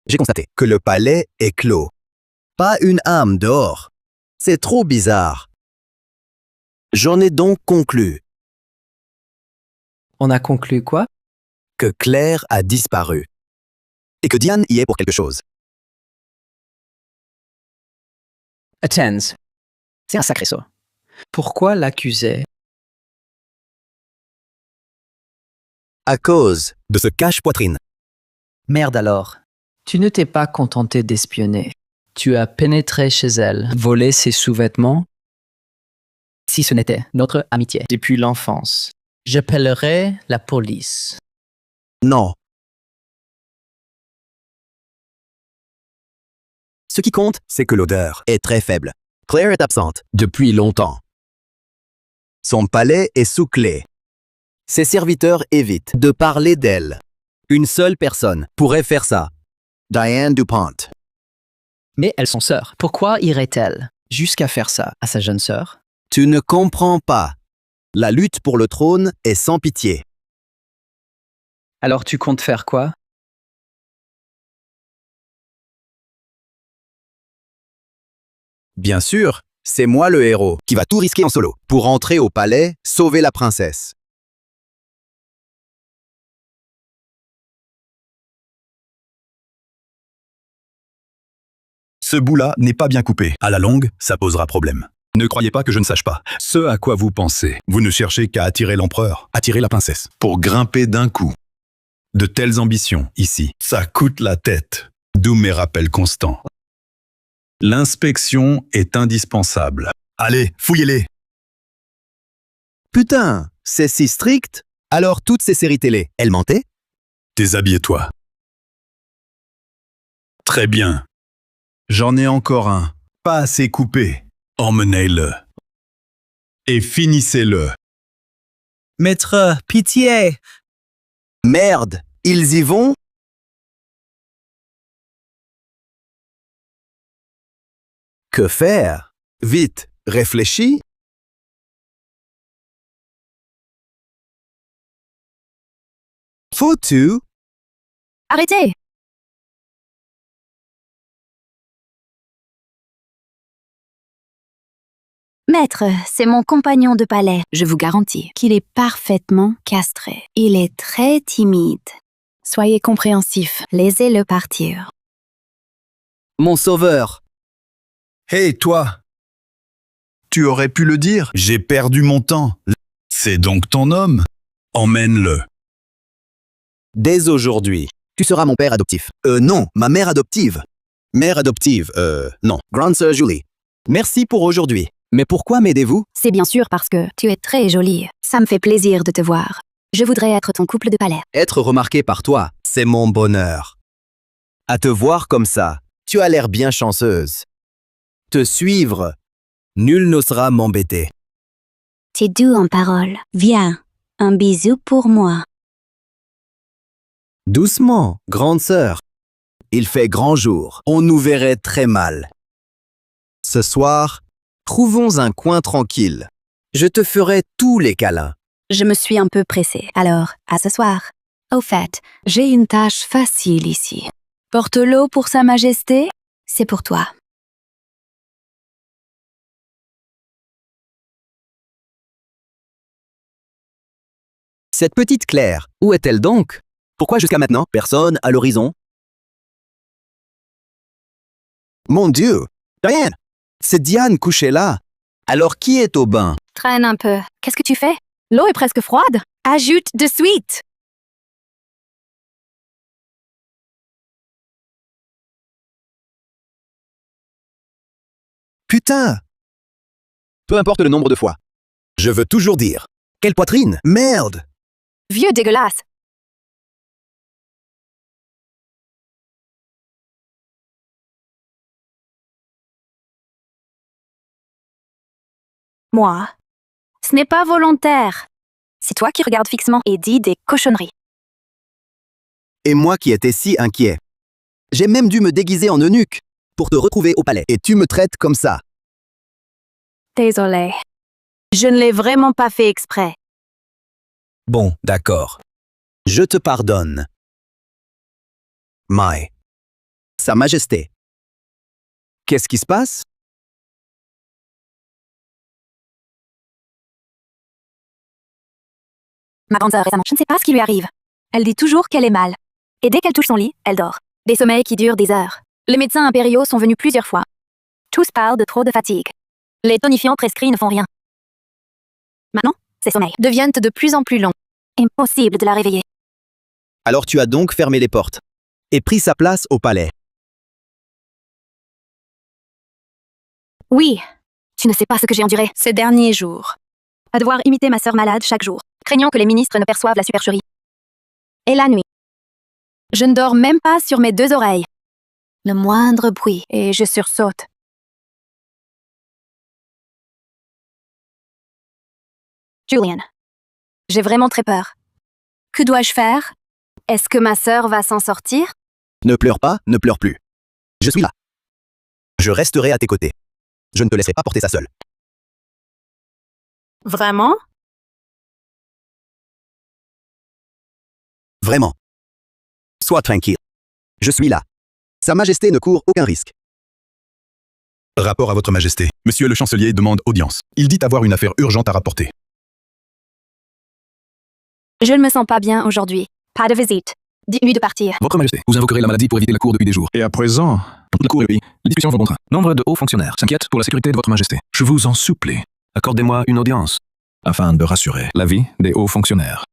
j'ai constaté que le palais est clos. Pas une âme dehors. C'est trop bizarre. J'en ai donc conclu. On a conclu quoi? Que Claire a disparu. Et que Diane y est pour quelque chose. Attends. C'est un sacré saut. Pourquoi l'accuser? À cause de ce cache-poitrine. Merde alors. Tu ne t'es pas contenté d'espionner. Tu as pénétré chez elle, volé ses sous-vêtements. Si ce n'était notre amitié depuis l'enfance, j'appellerais la police. Non. Ce qui compte, c'est que l'odeur est très faible. Claire est absente depuis longtemps. Son palais est sous clé. Ses serviteurs évitent de parler d'elle. Une seule personne pourrait faire ça. Diane Dupont. Mais elles sont sœurs. Pourquoi irait-elle jusqu'à faire ça à sa jeune sœur? Tu ne comprends pas. La lutte pour le trône est sans pitié. Alors tu comptes faire quoi? Bien sûr, c'est moi le héros qui va tout risquer en solo pour entrer au palais, sauver la princesse. Ce bout-là n'est pas bien coupé. À la longue, ça posera problème. Ne croyez pas que je ne sache pas. Ce à quoi vous pensez. Vous ne cherchez qu'à attirer l'empereur, attirer la princesse, pour grimper d'un coup. De telles ambitions, ici, ça coûte la tête. D'où mes rappels constants. L'inspection est indispensable. Allez, fouillez-les. Putain, c'est si strict. Alors toutes ces séries télé, elles mentaient? Déshabille-toi. Très bien. J'en ai encore un. Pas assez coupé. Emmenez-le. Et finissez-le. Maître, pitié! Merde, ils y vont? Que faire? Vite, réfléchis. Faut-tu? Arrêtez! Maître, c'est mon compagnon de palais. Je vous garantis qu'il est parfaitement castré. Il est très timide. Soyez compréhensif. Laissez-le partir. Mon sauveur. Hé, toi! Tu aurais pu le dire. J'ai perdu mon temps. C'est donc ton homme. Emmène-le. Dès aujourd'hui, tu seras mon père adoptif. Non, ma mère adoptive. Mère adoptive, non. Grande sœur Julie. Merci pour aujourd'hui. Mais pourquoi m'aidez-vous? C'est bien sûr parce que tu es très jolie. Ça me fait plaisir de te voir. Je voudrais être ton couple de palais. Être remarqué par toi, c'est mon bonheur. À te voir comme ça, tu as l'air bien chanceuse. Te suivre, nul n'osera m'embêter. T'es doux en parole. Viens, un bisou pour moi. Doucement, grande sœur. Il fait grand jour. On nous verrait très mal. Ce soir, trouvons un coin tranquille. Je te ferai tous les câlins. Je me suis un peu pressée. Alors, à ce soir. Au fait, j'ai une tâche facile ici. Porte l'eau pour Sa Majesté, c'est pour toi. Cette petite Claire, où est-elle donc? Pourquoi jusqu'à maintenant, personne à l'horizon? Mon Dieu! Diane! C'est Diane couchée là. Alors qui est au bain? Traîne un peu. Qu'est-ce que tu fais? L'eau est presque froide. Ajoute de suite. Putain! Peu importe le nombre de fois. Je veux toujours dire. Quelle poitrine! Merde! Vieux dégueulasse. Moi, ce n'est pas volontaire. C'est toi qui regardes fixement et dis des cochonneries. Et moi qui étais si inquiet. J'ai même dû me déguiser en eunuque pour te retrouver au palais. Et tu me traites comme ça. Désolée. Je ne l'ai vraiment pas fait exprès. Bon, d'accord. Je te pardonne. Mai. Sa Majesté. Qu'est-ce qui se passe? Ma grande sœur récemment, je ne sais pas ce qui lui arrive. Elle dit toujours qu'elle est mal. Et dès qu'elle touche son lit, elle dort. Des sommeils qui durent des heures. Les médecins impériaux sont venus plusieurs fois. Tous parlent de trop de fatigue. Les tonifiants prescrits ne font rien. Maintenant, ces sommeils deviennent de plus en plus longs. Impossible de la réveiller. Alors tu as donc fermé les portes et pris sa place au palais. Oui, tu ne sais pas ce que j'ai enduré ces derniers jours. À devoir imiter ma sœur malade chaque jour, craignant que les ministres ne perçoivent la supercherie. Et la nuit. Je ne dors même pas sur mes deux oreilles. Le moindre bruit et je sursaute. Julian, j'ai vraiment très peur. Que dois-je faire? Est-ce que ma sœur va s'en sortir? Ne pleure pas, ne pleure plus. Je suis là. Je resterai à tes côtés. Je ne te laisserai pas porter ça seule. Vraiment? Vraiment. Sois tranquille. Je suis là. Sa Majesté ne court aucun risque. Rapport à votre Majesté. Monsieur le chancelier demande audience. Il dit avoir une affaire urgente à rapporter. Je ne me sens pas bien aujourd'hui. Pas de visite. Dites-lui de partir. Votre Majesté, vous invoquerez la maladie pour éviter la cour depuis des jours. Et à présent, La cour et les discussions vont bon train. Nombre de hauts fonctionnaires s'inquiètent pour la sécurité de votre Majesté. Je vous en supplie, accordez-moi une audience, afin de rassurer la vie des hauts fonctionnaires.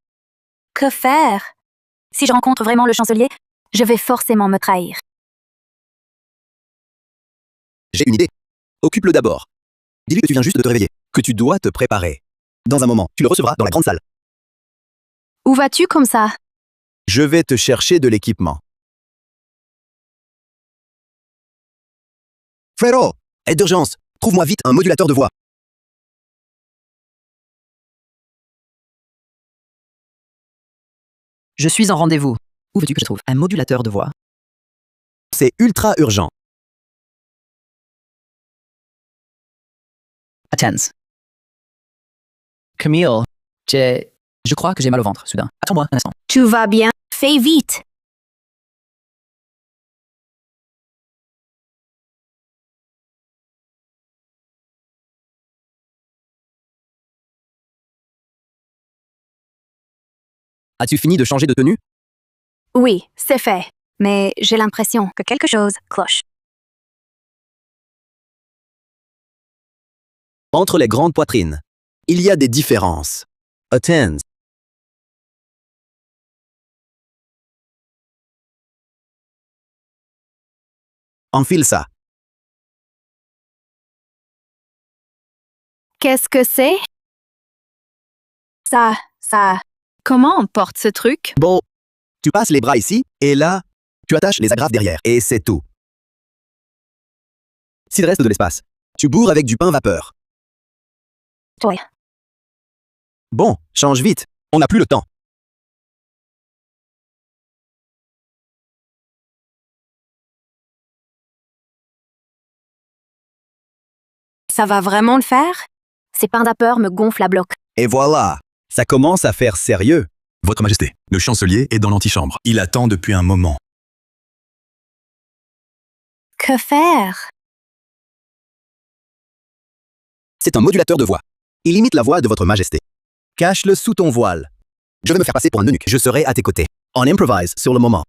Que faire? Si je rencontre vraiment le chancelier, je vais forcément me trahir. J'ai une idée. Occupe-le d'abord. Dis-lui que tu viens juste de te réveiller, que tu dois te préparer. Dans un moment, tu le recevras dans la grande salle. Où vas-tu comme ça? Je vais te chercher de l'équipement. Frérot, aide d'urgence. Trouve-moi vite un modulateur de voix. Je suis en rendez-vous. Où veux-tu que je trouve un modulateur de voix? C'est ultra urgent. Attends. Camille, je crois que j'ai mal au ventre, soudain. Attends-moi un instant. Tout va bien? Fais vite. As-tu fini de changer de tenue? Oui, c'est fait. Mais j'ai l'impression que quelque chose cloche. Entre les grandes poitrines, il y a des différences. Attends. Enfile ça. Qu'est-ce que c'est? Ça... Comment on porte ce truc? Bon, tu passes les bras ici, et là, tu attaches les agrafes derrière, et c'est tout. S'il reste de l'espace, tu bourres avec du pain vapeur. Oui. Bon, change vite, on n'a plus le temps. Ça va vraiment le faire? Ces pains vapeur me gonflent à bloc. Et voilà, ça commence à faire sérieux. Votre Majesté, le chancelier est dans l'antichambre. Il attend depuis un moment. Que faire? C'est un modulateur de voix. Il imite la voix de votre Majesté. Cache-le sous ton voile. Je vais me faire passer pour un eunuque. Je serai à tes côtés. On improvise sur le moment.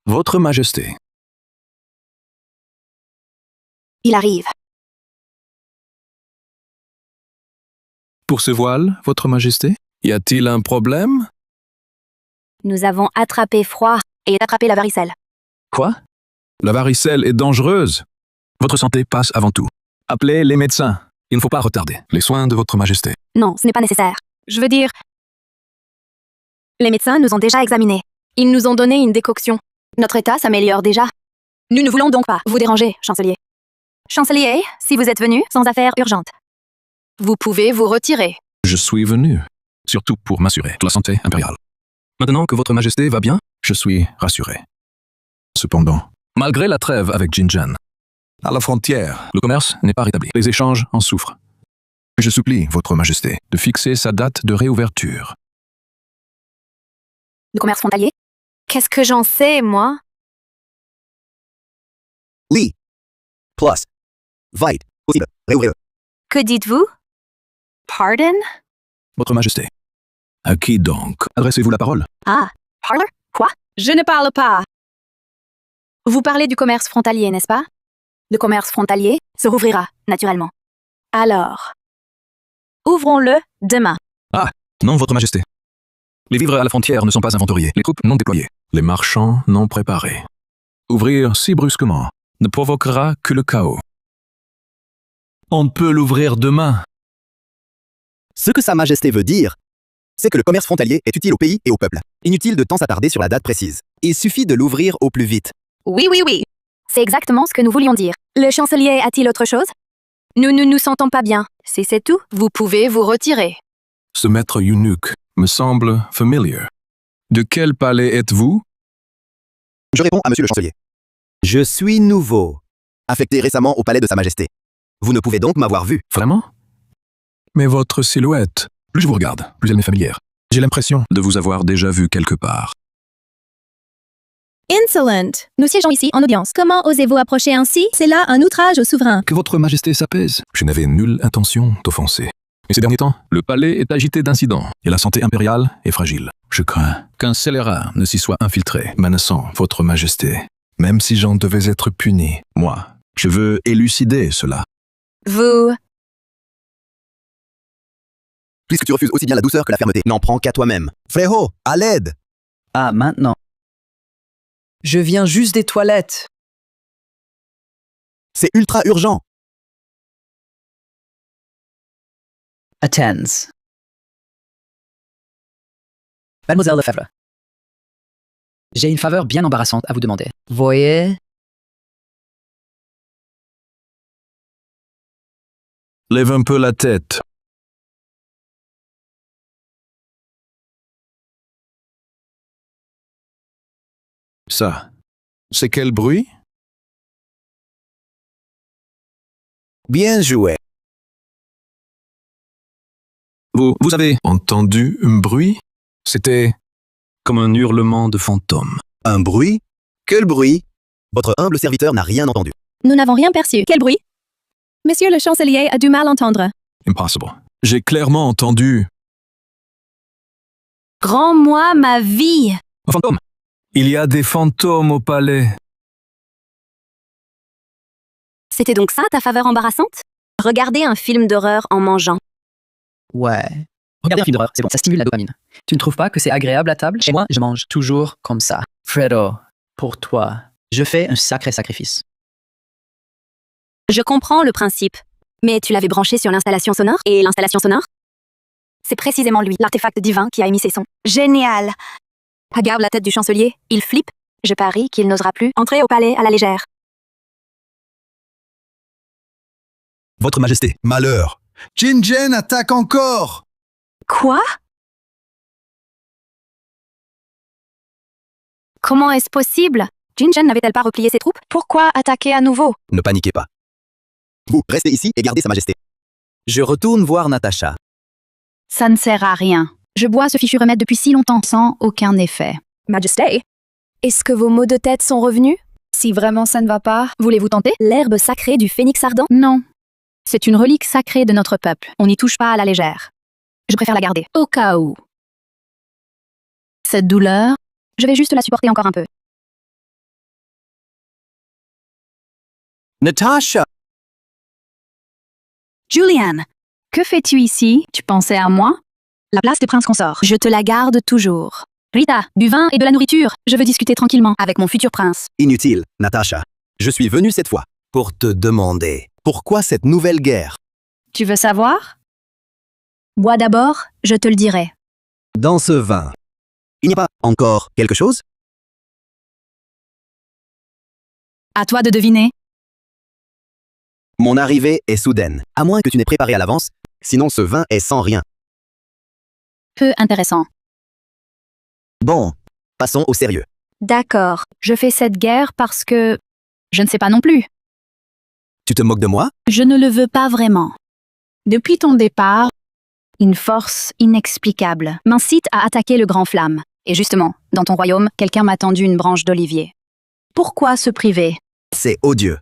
Votre Majesté. Il arrive. Pour ce voile, Votre Majesté, y a-t-il un problème? Nous avons attrapé froid et attrapé la varicelle. Quoi? La varicelle est dangereuse. Votre santé passe avant tout. Appelez les médecins. Il ne faut pas retarder les soins de Votre Majesté. Non, ce n'est pas nécessaire. Je veux dire... Les médecins nous ont déjà examinés. Ils nous ont donné une décoction. Notre état s'améliore déjà. Nous ne voulons donc pas vous déranger, chancelier. Chancelier, si vous êtes venu sans affaires urgentes, vous pouvez vous retirer. Je suis venu, surtout pour m'assurer de la santé impériale. Maintenant que Votre Majesté va bien, je suis rassuré. Cependant, malgré la trêve avec Jinjan, à la frontière, le commerce n'est pas rétabli. Les échanges en souffrent. Je supplie Votre Majesté de fixer sa date de réouverture. Le commerce frontalier? Qu'est-ce que j'en sais, moi? Lee. Plus. Vite. Possible. Réouvrir. Que dites-vous? Pardon? Votre Majesté. À qui donc adressez-vous la parole? Ah, parlor? Quoi? Je ne parle pas. Vous parlez du commerce frontalier, n'est-ce pas? Le commerce frontalier se rouvrira, naturellement. Alors, ouvrons-le demain. Ah, non, Votre Majesté. Les vivres à la frontière ne sont pas inventoriés, les troupes non déployées, les marchands non préparés. Ouvrir si brusquement ne provoquera que le chaos. On peut l'ouvrir demain. Ce que Sa Majesté veut dire, c'est que le commerce frontalier est utile au pays et au peuple. Inutile de tant s'attarder sur la date précise. Il suffit de l'ouvrir au plus vite. Oui. C'est exactement ce que nous voulions dire. Le chancelier a-t-il autre chose? Nous ne nous sentons pas bien. Si c'est tout, vous pouvez vous retirer. Ce maître eunuque me semble familier. De quel palais êtes-vous? Je réponds à monsieur le chancelier. Je suis nouveau, affecté récemment au palais de Sa Majesté. Vous ne pouvez donc m'avoir vu. Vraiment? Mais votre silhouette, plus je vous regarde, plus elle m'est familière. J'ai l'impression de vous avoir déjà vu quelque part. Insolent. Nous siégeons ici en audience. Comment osez-vous approcher ainsi? C'est là un outrage au souverain. Que Votre Majesté s'apaise. Je n'avais nulle intention d'offenser. Mais ces derniers temps, le palais est agité d'incidents et la santé impériale est fragile. Je crains qu'un scélérat ne s'y soit infiltré, menaçant Votre Majesté. Même si j'en devais être puni, moi, je veux élucider cela. Vous... Puisque tu refuses aussi bien la douceur que la fermeté, n'en prends qu'à toi-même. Frérot, à l'aide! Ah, maintenant. Je viens juste des toilettes. C'est ultra urgent. Attends. Mademoiselle Lefebvre. J'ai une faveur bien embarrassante à vous demander. Voyez? Lève un peu la tête. Ça, c'est quel bruit? Bien joué. Vous avez entendu un bruit? C'était comme un hurlement de fantôme. Un bruit? Quel bruit? Votre humble serviteur n'a rien entendu. Nous n'avons rien perçu. Quel bruit? Monsieur le chancelier a du mal à entendre. Impossible. J'ai clairement entendu Rends-moi ma vie. un fantôme. Il y a des fantômes au palais. C'était donc ça ta faveur embarrassante? Regarder un film d'horreur en mangeant. Ouais. Regarder un film d'horreur, c'est bon, ça stimule la dopamine. Tu ne trouves pas que c'est agréable à table? Chez moi, je mange toujours comme ça. Fredo, pour toi, je fais un sacré sacrifice. Je comprends le principe. Mais tu l'avais branché sur l'installation sonore? Et l'installation sonore? C'est précisément lui, l'artefact divin, qui a émis ces sons. Génial! Regarde la tête du chancelier, il flippe. Je parie qu'il n'osera plus entrer au palais à la légère. Votre Majesté, malheur. Jinjen attaque encore! Quoi? Comment est-ce possible? Jinjen n'avait-elle pas replié ses troupes? Pourquoi attaquer à nouveau? Ne paniquez pas. Vous, restez ici et gardez Sa Majesté. Je retourne voir Natacha. Ça ne sert à rien. Je bois ce fichu remède depuis si longtemps sans aucun effet. Majesté, est-ce que vos maux de tête sont revenus? Si vraiment ça ne va pas, Voulez-vous tenter l'herbe sacrée du phénix ardent? Non. C'est une relique sacrée de notre peuple. On n'y touche pas à la légère. Je préfère la garder. Au cas où. Cette douleur, Je vais juste la supporter encore un peu. Natasha! Julianne, que fais-tu ici? Tu pensais à moi? la place des princes consorts. Je te la garde toujours. Rita, du vin et de la nourriture. Je veux discuter tranquillement. Avec mon futur prince. Inutile, Natacha. Je suis venu cette fois pour te demander pourquoi cette nouvelle guerre. Tu veux savoir? Bois d'abord, je te le dirai. Dans ce vin, il n'y a pas encore quelque chose? À toi de deviner. Mon arrivée est soudaine, à moins que tu n'aies préparé à l'avance, sinon ce vin est sans rien. Peu intéressant. Bon, passons au sérieux. D'accord. Je fais cette guerre parce que... Je ne sais pas non plus. Tu te moques de moi? Je ne le veux pas vraiment. Depuis ton départ, une force inexplicable m'incite à attaquer le Grand Flamme. Et justement, dans ton royaume, quelqu'un m'a tendu une branche d'olivier. Pourquoi se priver? C'est odieux.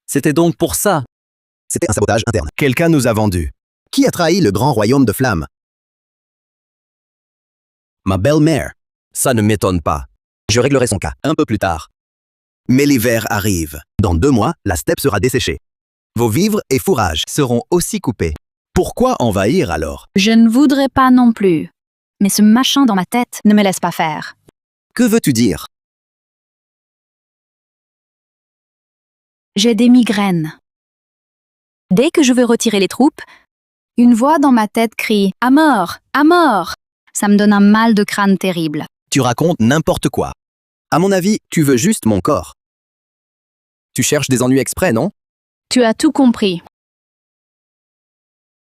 C'était donc pour ça. C'était un sabotage interne. Quelqu'un nous a vendus. Qui a trahi le grand royaume de Flamme? Ma belle-mère. Ça ne m'étonne pas. Je réglerai son cas un peu plus tard. Mais l'hiver arrive. Dans 2 mois, la steppe sera desséchée. Vos vivres et fourrages seront aussi coupés. Pourquoi envahir alors? Je ne voudrais pas non plus. Mais ce machin dans ma tête ne me laisse pas faire. Que veux-tu dire? J'ai des migraines. Dès que je veux retirer les troupes, une voix dans ma tête crie « À mort! À mort !» Ça me donne un mal de crâne terrible. Tu racontes n'importe quoi. À mon avis, tu veux juste mon corps. Tu cherches des ennuis exprès, non? Tu as tout compris.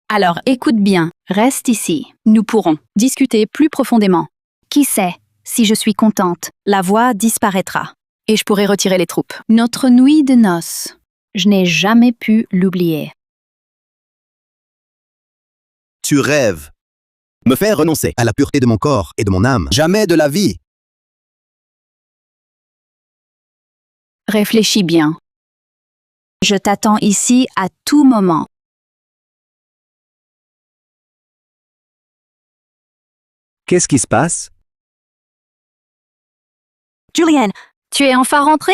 Alors écoute bien, reste ici. Nous pourrons discuter plus profondément. Qui sait, si je suis contente, la voix disparaîtra. Et je pourrai retirer les troupes. Notre nuit de noces. Je n'ai jamais pu l'oublier. Tu rêves. Me faire renoncer à la pureté de mon corps et de mon âme. Jamais de la vie. Réfléchis bien. Je t'attends ici à tout moment. Qu'est-ce qui se passe? Julianne, tu es enfin rentrée?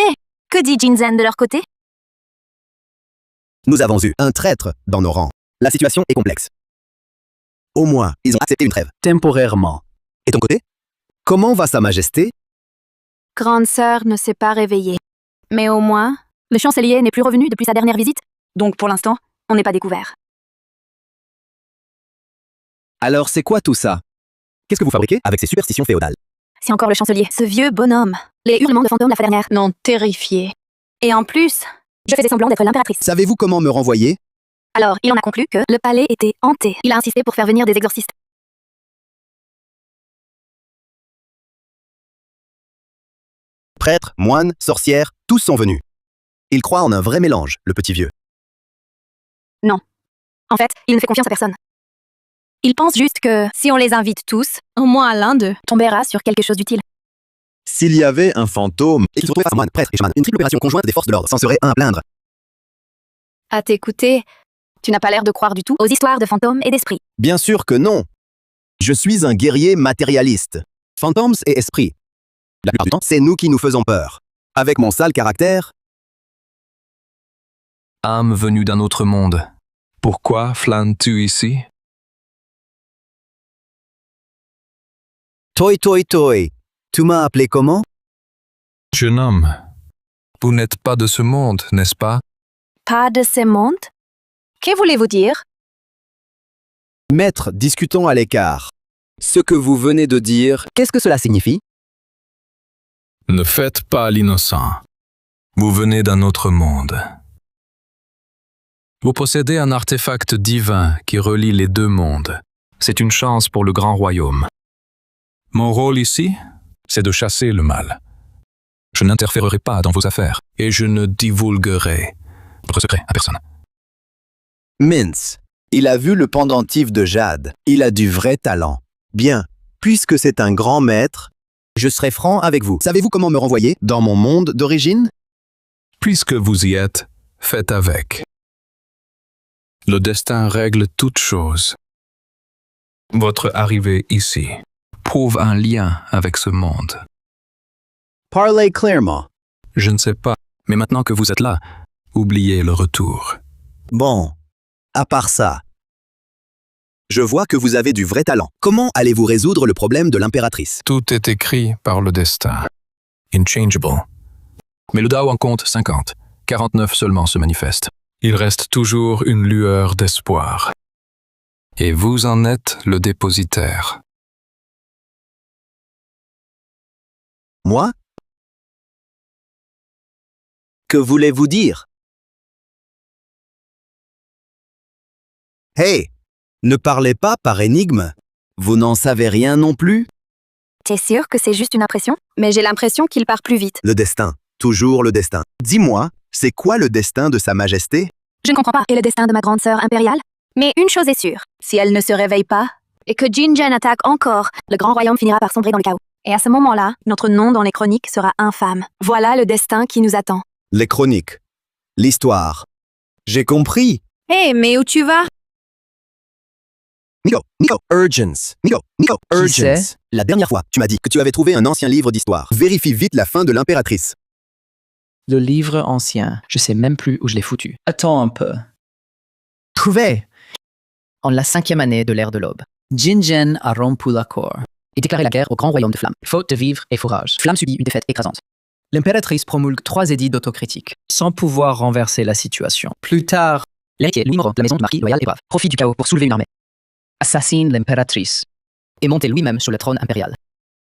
Que dit Jinzen de leur côté? Nous avons eu un traître dans nos rangs. La situation est complexe. Au moins, ils ont accepté une trêve. Temporairement. Et ton côté? Comment va Sa Majesté? Grande sœur ne s'est pas réveillée. Mais au moins, le chancelier n'est plus revenu depuis sa dernière visite. Donc pour l'instant, on n'est pas découvert. Alors c'est quoi tout ça? Qu'est-ce que vous fabriquez avec ces superstitions féodales? C'est encore le chancelier, ce vieux bonhomme. Les hurlements de fantômes la fois dernière n'ont terrifié. Et en plus, je faisais semblant d'être l'impératrice. Savez-vous comment me renvoyer? Alors, il en a conclu que le palais était hanté. Il a insisté pour faire venir des exorcistes. Prêtres, moines, sorcières, tous sont venus. Il croit en un vrai mélange, le petit vieux. Non. En fait, il ne fait confiance à personne. Il pense juste que si on les invite tous, au moins l'un d'eux tombera sur quelque chose d'utile. S'il y avait un fantôme et qu'il se retrouvait face à moine, prêtre et chaman, une triple opération conjointe des forces de l'ordre, c'en serait un à plaindre. À t'écouter, tu n'as pas l'air de croire du tout aux histoires de fantômes et d'esprits. Bien sûr que non. Je suis un guerrier matérialiste. Phantoms et esprits. La plupart du temps, c'est nous qui nous faisons peur. Avec mon sale caractère, Âme venue d'un autre monde. Pourquoi flânes-tu ici? toi, tu m'as appelé comment? Jeune homme, vous n'êtes pas de ce monde, n'est-ce pas? Pas de ce monde? Que voulez-vous dire? Maître, discutons à l'écart. Ce que vous venez de dire, qu'est-ce que cela signifie? Ne faites pas l'innocent. Vous venez d'un autre monde. Vous possédez un artefact divin qui relie les deux mondes. C'est une chance pour le grand royaume. Mon rôle ici, c'est de chasser le mal. Je n'interférerai pas dans vos affaires et je ne divulguerai votre secret à personne. Mince, il a vu le pendentif de Jade. Il a du vrai talent. Bien, puisque c'est un grand maître, je serai franc avec vous. Savez-vous comment me renvoyer dans mon monde d'origine? Puisque vous y êtes, faites avec. Le destin règle toutes choses. Votre arrivée ici prouve un lien avec ce monde. Parlez clairement. Je ne sais pas, mais maintenant que vous êtes là, oubliez le retour. Bon, à part ça, je vois que vous avez du vrai talent. Comment allez-vous résoudre le problème de l'impératrice? Tout est écrit par le destin. Inchangeable. Mais le Dao en compte 50. 49 seulement se manifestent. Il reste toujours une lueur d'espoir. Et vous en êtes le dépositaire. Moi? Que voulez-vous dire? Hey! Ne parlez pas par énigme. Vous n'en savez rien non plus? T'es sûr que c'est juste une impression? Mais j'ai l'impression qu'il part plus vite. Le destin. Toujours le destin. Dis-moi, c'est quoi le destin de Sa Majesté? Je ne comprends pas. Et le destin de ma grande sœur impériale? Mais une chose est sûre. Si elle ne se réveille pas, et que Jinjen attaque encore, le grand royaume finira par sombrer dans le chaos. Et à ce moment-là, notre nom dans les chroniques sera infâme. Voilà le destin qui nous attend. Les chroniques. L'histoire. J'ai compris. Hé, mais où tu vas? Nico, urgence. Nico, urgence. La dernière fois, tu m'as dit que tu avais trouvé un ancien livre d'histoire. Vérifie vite la fin de l'impératrice. Le livre ancien, je sais même plus où je l'ai foutu. Attends un peu. Trouvé! En la 5e année de l'ère de l'aube, Jinjen a rompu l'accord et déclaré la guerre au grand royaume de Flamme. Faute de vivres et fourrage, Flamme subit une défaite écrasante. L'impératrice promulgue 3 édits d'autocritique, sans pouvoir renverser la situation. Plus tard, l'héritier Louis Moreau, de la maison de marquis loyal et brave, profite du chaos pour soulever une armée, assassine l'impératrice et monte lui-même sur le trône impérial.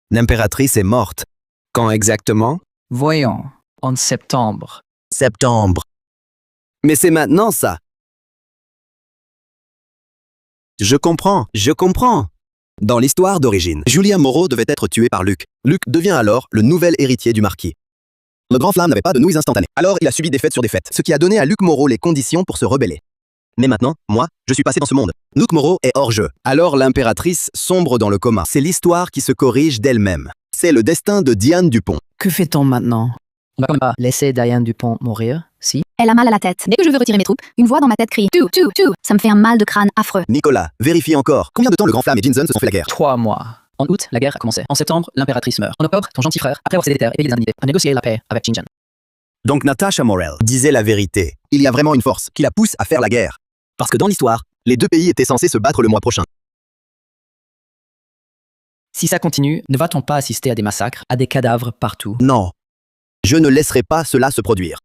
L'impératrice est morte. Quand exactement? Voyons, en septembre. Septembre. Mais c'est maintenant ça. Je comprends. Dans l'histoire d'origine, Julien Moreau devait être tué par Luc. Luc devient alors le nouvel héritier du marquis. Le grand Flamme n'avait pas de nouilles instantanées. Alors il a subi défaite sur défaite, ce qui a donné à Luc Moreau les conditions pour se rebeller. Mais maintenant, moi, je suis passé dans ce monde. Luc Moreau est hors jeu. Alors l'impératrice sombre dans le coma. C'est l'histoire qui se corrige d'elle-même. C'est le destin de Diane Dupont. Que fait-on maintenant? On va quand même pas laisser Diane Dupont mourir, si? Elle a mal à la tête. Dès que je veux retirer mes troupes, une voix dans ma tête crie « Tu. Ça me fait un mal de crâne affreux. Nicolas, vérifie encore. Combien de temps le grand Flamme et Jinzen se sont fait la guerre? 3 mois. En août, la guerre a commencé. En septembre, l'impératrice meurt. En octobre, ton gentil frère, après avoir cédé des terres et payé des indemnités, a négocié la paix avec Jinjen. Donc Natasha Morel disait la vérité. Il y a vraiment une force qui la pousse à faire la guerre. Parce que dans l'histoire, les deux pays étaient censés se battre le mois prochain. Si ça continue, ne va-t-on pas assister à des massacres, à des cadavres partout? Non. Je ne laisserai pas cela se produire.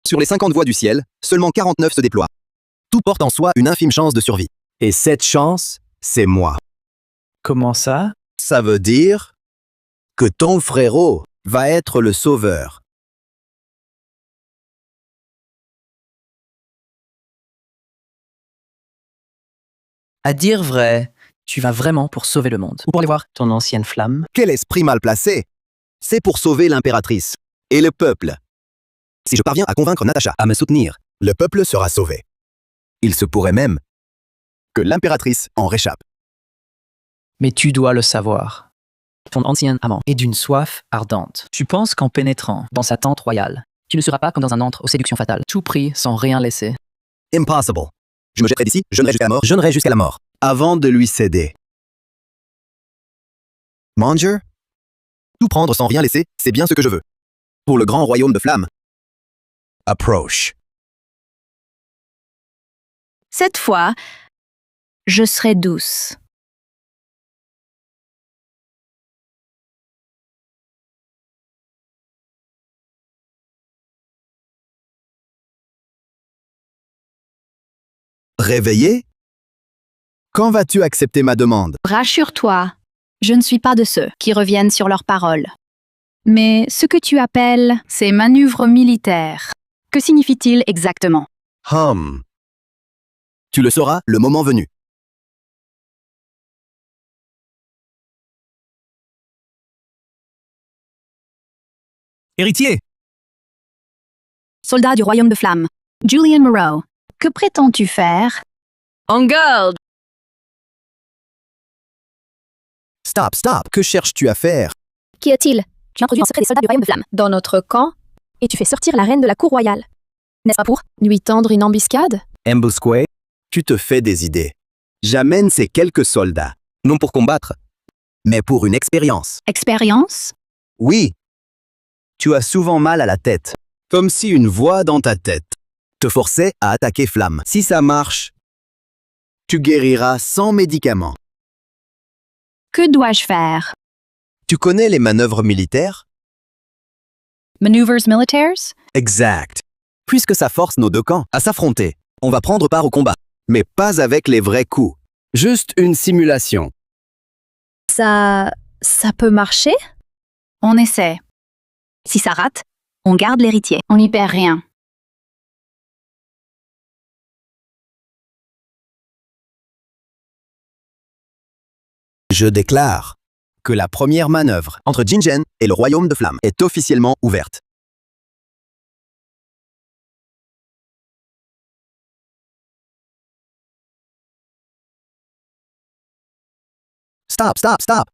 Sur les 50 voix du ciel, seulement 49 se déploient. Tout porte en soi une infime chance de survie. Et cette chance, c'est moi. Comment ça? Ça veut dire que ton frérot va être le sauveur. À dire vrai, tu vas vraiment pour sauver le monde. Ou pour aller voir ton ancienne flamme. Quel esprit mal placé! C'est pour sauver l'impératrice et le peuple. Si je parviens à convaincre Natacha à me soutenir, le peuple sera sauvé. Il se pourrait même que l'impératrice en réchappe. Mais tu dois le savoir. Ton ancien amant est d'une soif ardente. Tu penses qu'en pénétrant dans sa tente royale, tu ne seras pas comme dans un antre aux séductions fatales, tout pris sans rien laisser. Impossible. Je me jetterai d'ici, jeûnerai jusqu'à la mort, jeûnerai jusqu'à la mort, avant de lui céder. Manger? Tout prendre sans rien laisser, c'est bien ce que je veux. Pour le grand royaume de flammes. Approach. Cette fois, je serai douce. Réveillé? Quand vas-tu accepter ma demande? Rassure-toi, je ne suis pas de ceux qui reviennent sur leurs paroles. Mais ce que tu appelles ces manœuvres militaires, que signifie-t-il exactement? Tu le sauras le moment venu. Héritier! Soldat du royaume de flammes, Julian Moreau, que prétends-tu faire? En garde! Stop, que cherches-tu à faire? Qu'y a-t-il? Tu introduis en secret des soldats du royaume de flammes dans notre camp et tu fais sortir la reine de la cour royale. N'est-ce pas pour lui tendre une embuscade? Embusqué? Tu te fais des idées. J'amène ces quelques soldats, non pour combattre, mais pour une expérience. Expérience? Oui. Tu as souvent mal à la tête, comme si une voix dans ta tête te forçait à attaquer Flamme. Si ça marche, tu guériras sans médicaments. Que dois-je faire? Tu connais les manœuvres militaires? Maneuvers militaires? Exact. Puisque ça force nos deux camps à s'affronter, on va prendre part au combat, mais pas avec les vrais coups. Juste une simulation. Ça peut marcher? On essaie. Si ça rate, on garde l'héritier. On n'y perd rien. Je déclare que la première manœuvre entre Jinjen et le royaume de flammes est officiellement ouverte. Stop.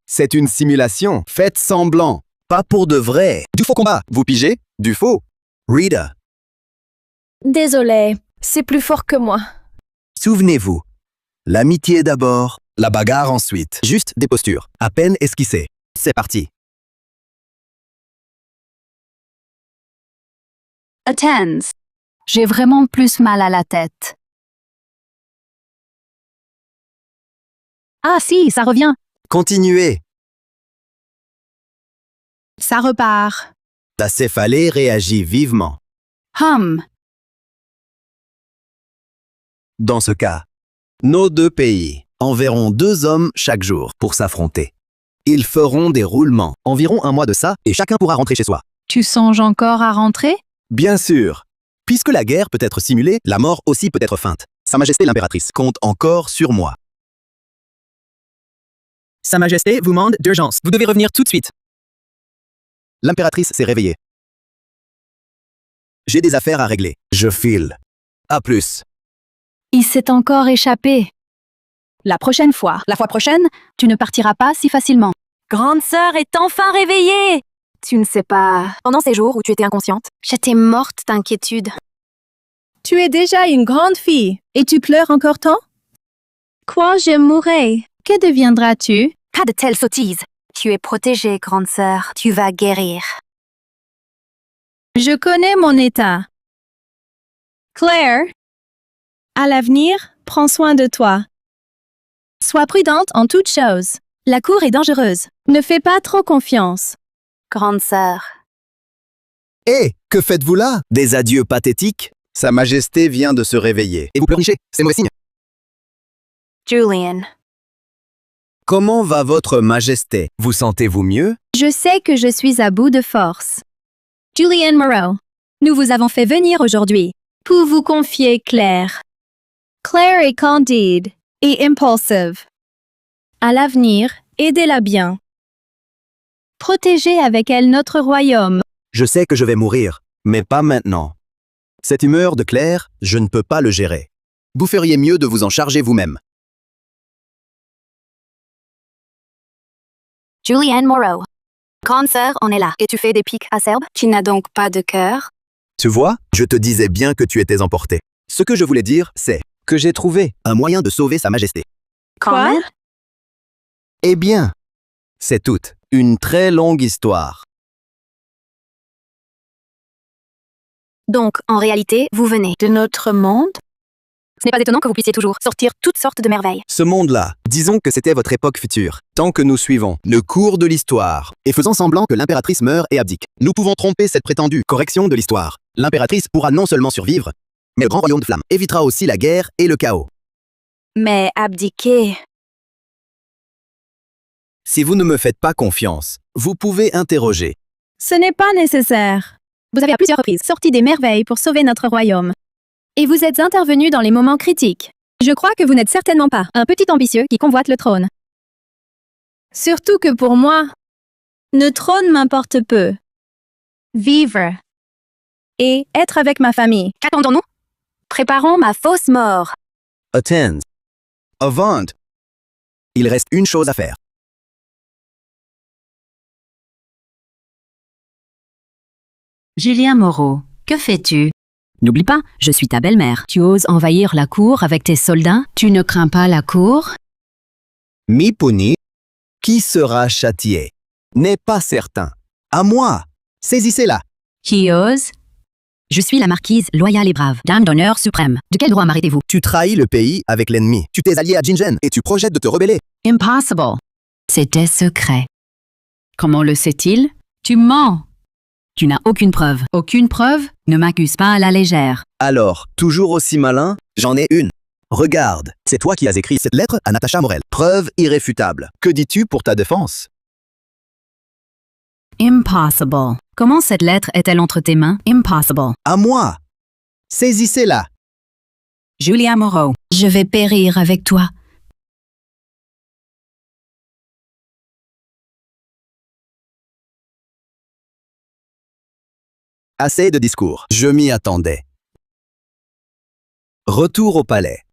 C'est une simulation. Faites semblant. Pas pour de vrai. Du faux combat. Vous pigez? Du faux. Rita. Désolée, c'est plus fort que moi. Souvenez-vous. L'amitié d'abord, la bagarre ensuite. Juste des postures. À peine esquissées. C'est parti. Attends. J'ai vraiment plus mal à la tête. Ah si, ça revient. Continuez. Ça repart. Ta céphalée réagit vivement. Dans ce cas, nos deux pays enverront 2 hommes chaque jour pour s'affronter. Ils feront des roulements, environ 1 mois de ça, et chacun pourra rentrer chez soi. Tu songes encore à rentrer? Bien sûr. Puisque la guerre peut être simulée, la mort aussi peut être feinte. Sa Majesté l'impératrice compte encore sur moi. Sa Majesté vous demande d'urgence. Vous devez revenir tout de suite. L'impératrice s'est réveillée. J'ai des affaires à régler. Je file. À plus. Il s'est encore échappé. La fois prochaine, tu ne partiras pas si facilement. Grande sœur est enfin réveillée! Tu ne sais pas. Pendant ces jours où tu étais inconsciente, j'étais morte d'inquiétude. Tu es déjà une grande fille et tu pleures encore tant? Quoi, je mourrai? Que deviendras-tu? Pas de telles sottises. Tu es protégée, grande sœur. Tu vas guérir. Je connais mon état. Claire, à l'avenir, prends soin de toi. Sois prudente en toutes choses. La cour est dangereuse. Ne fais pas trop confiance. Grande sœur. Hé, que faites-vous là? Des adieux pathétiques? Sa Majesté vient de se réveiller. Et vous pleurnichez, c'est mauvais signe. Julian. Comment va votre Majesté? Vous sentez-vous mieux? Je sais que je suis à bout de force. Julian Moreau, nous vous avons fait venir aujourd'hui pour vous confier Claire. Claire est candide. et impulsive. À l'avenir, aidez-la bien. Protégez avec elle notre royaume. Je sais que je vais mourir, mais pas maintenant. Cette humeur de Claire, je ne peux pas le gérer. Vous feriez mieux de vous en charger vous-même. Julianne Moreau. Grande sœur, on est là. Et tu fais des piques acerbes? Tu n'as donc pas de cœur? Tu vois, je te disais bien que tu étais emporté. Ce que je voulais dire, c'est que j'ai trouvé un moyen de sauver Sa Majesté. Quoi? Eh bien, c'est toute une très longue histoire. Donc, en réalité, vous venez de notre monde? Ce n'est pas étonnant que vous puissiez toujours sortir toutes sortes de merveilles. Ce monde-là, disons que c'était votre époque future. Tant que nous suivons le cours de l'histoire et faisant semblant que l'impératrice meurt et abdique, nous pouvons tromper cette prétendue correction de l'histoire. L'impératrice pourra non seulement survivre, mais le grand royaume de flammes évitera aussi la guerre et le chaos. Mais abdiquer... Si vous ne me faites pas confiance, vous pouvez interroger. Ce n'est pas nécessaire. Vous avez à plusieurs reprises sorti des merveilles pour sauver notre royaume. Et vous êtes intervenu dans les moments critiques. Je crois que vous n'êtes certainement pas un petit ambitieux qui convoite le trône. Surtout que pour moi, le trône m'importe peu. Vivre. Et être avec ma famille. Qu'attendons-nous? Préparons ma fausse mort. Attends. Avant. Il reste une chose à faire. Julien Moreau, que fais-tu? N'oublie pas, je suis ta belle-mère. Tu oses envahir la cour avec tes soldats? Tu ne crains pas la cour? Mi puni, qui sera châtié? N'est pas certain. À moi. Saisissez-la. Qui ose? Je suis la marquise loyale et brave, dame d'honneur suprême. De quel droit m'arrêtez-vous? Tu trahis le pays avec l'ennemi. Tu t'es allié à Jingen et tu projettes de te rebeller. Impossible. C'était secret. Comment le sait-il? Tu mens. Tu n'as aucune preuve. Aucune preuve? Ne m'accuse pas à la légère. Alors, toujours aussi malin, j'en ai une. Regarde, c'est toi qui as écrit cette lettre à Natacha Morel. Preuve irréfutable. Que dis-tu pour ta défense? Impossible. Comment cette lettre est-elle entre tes mains? Impossible. À moi. Saisissez-la. Julia Moreau, je vais périr avec toi. Assez de discours. Je m'y attendais. Retour au palais.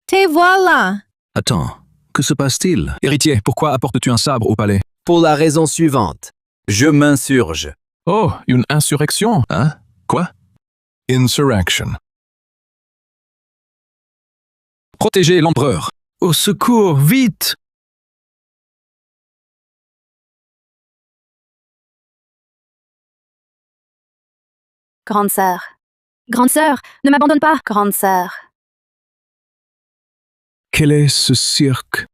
Te voilà. Attends, que se passe-t-il? Héritier, pourquoi apportes-tu un sabre au palais? Pour la raison suivante. Je m'insurge. Oh, une insurrection, hein? Quoi? Insurrection. Protégez l'empereur. Au secours, vite! Grande sœur. Grande sœur, ne m'abandonne pas, grande sœur. Quel est ce cirque?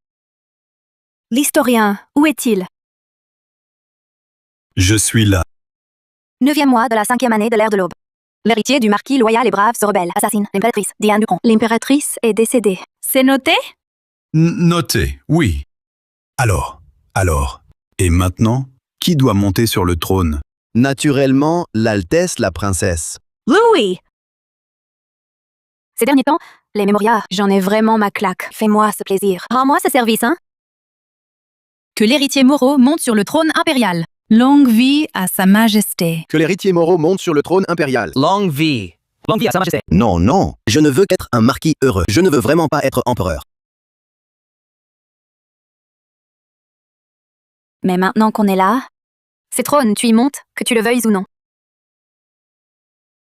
L'historien, où est-il? Je suis là. 9e mois de la 5e année de l'ère de l'aube. L'héritier du marquis loyal et brave se rebelle, assassine l'impératrice Diane Ducon. L'impératrice est décédée. C'est noté? Notez, oui. Alors. Et maintenant, qui doit monter sur le trône? Naturellement, l'Altesse la princesse. Louis! Ces derniers temps, les mémorias, j'en ai vraiment ma claque. Fais-moi ce plaisir. Rends-moi ce service, hein? Que l'héritier Moreau monte sur le trône impérial. Longue vie à Sa Majesté. Que l'héritier Moreau monte sur le trône impérial. Longue vie. Longue vie à Sa Majesté. Non, non, je ne veux qu'être un marquis heureux. Je ne veux vraiment pas être empereur. Mais maintenant qu'on est là, ces trônes, tu y montes, que tu le veuilles ou non.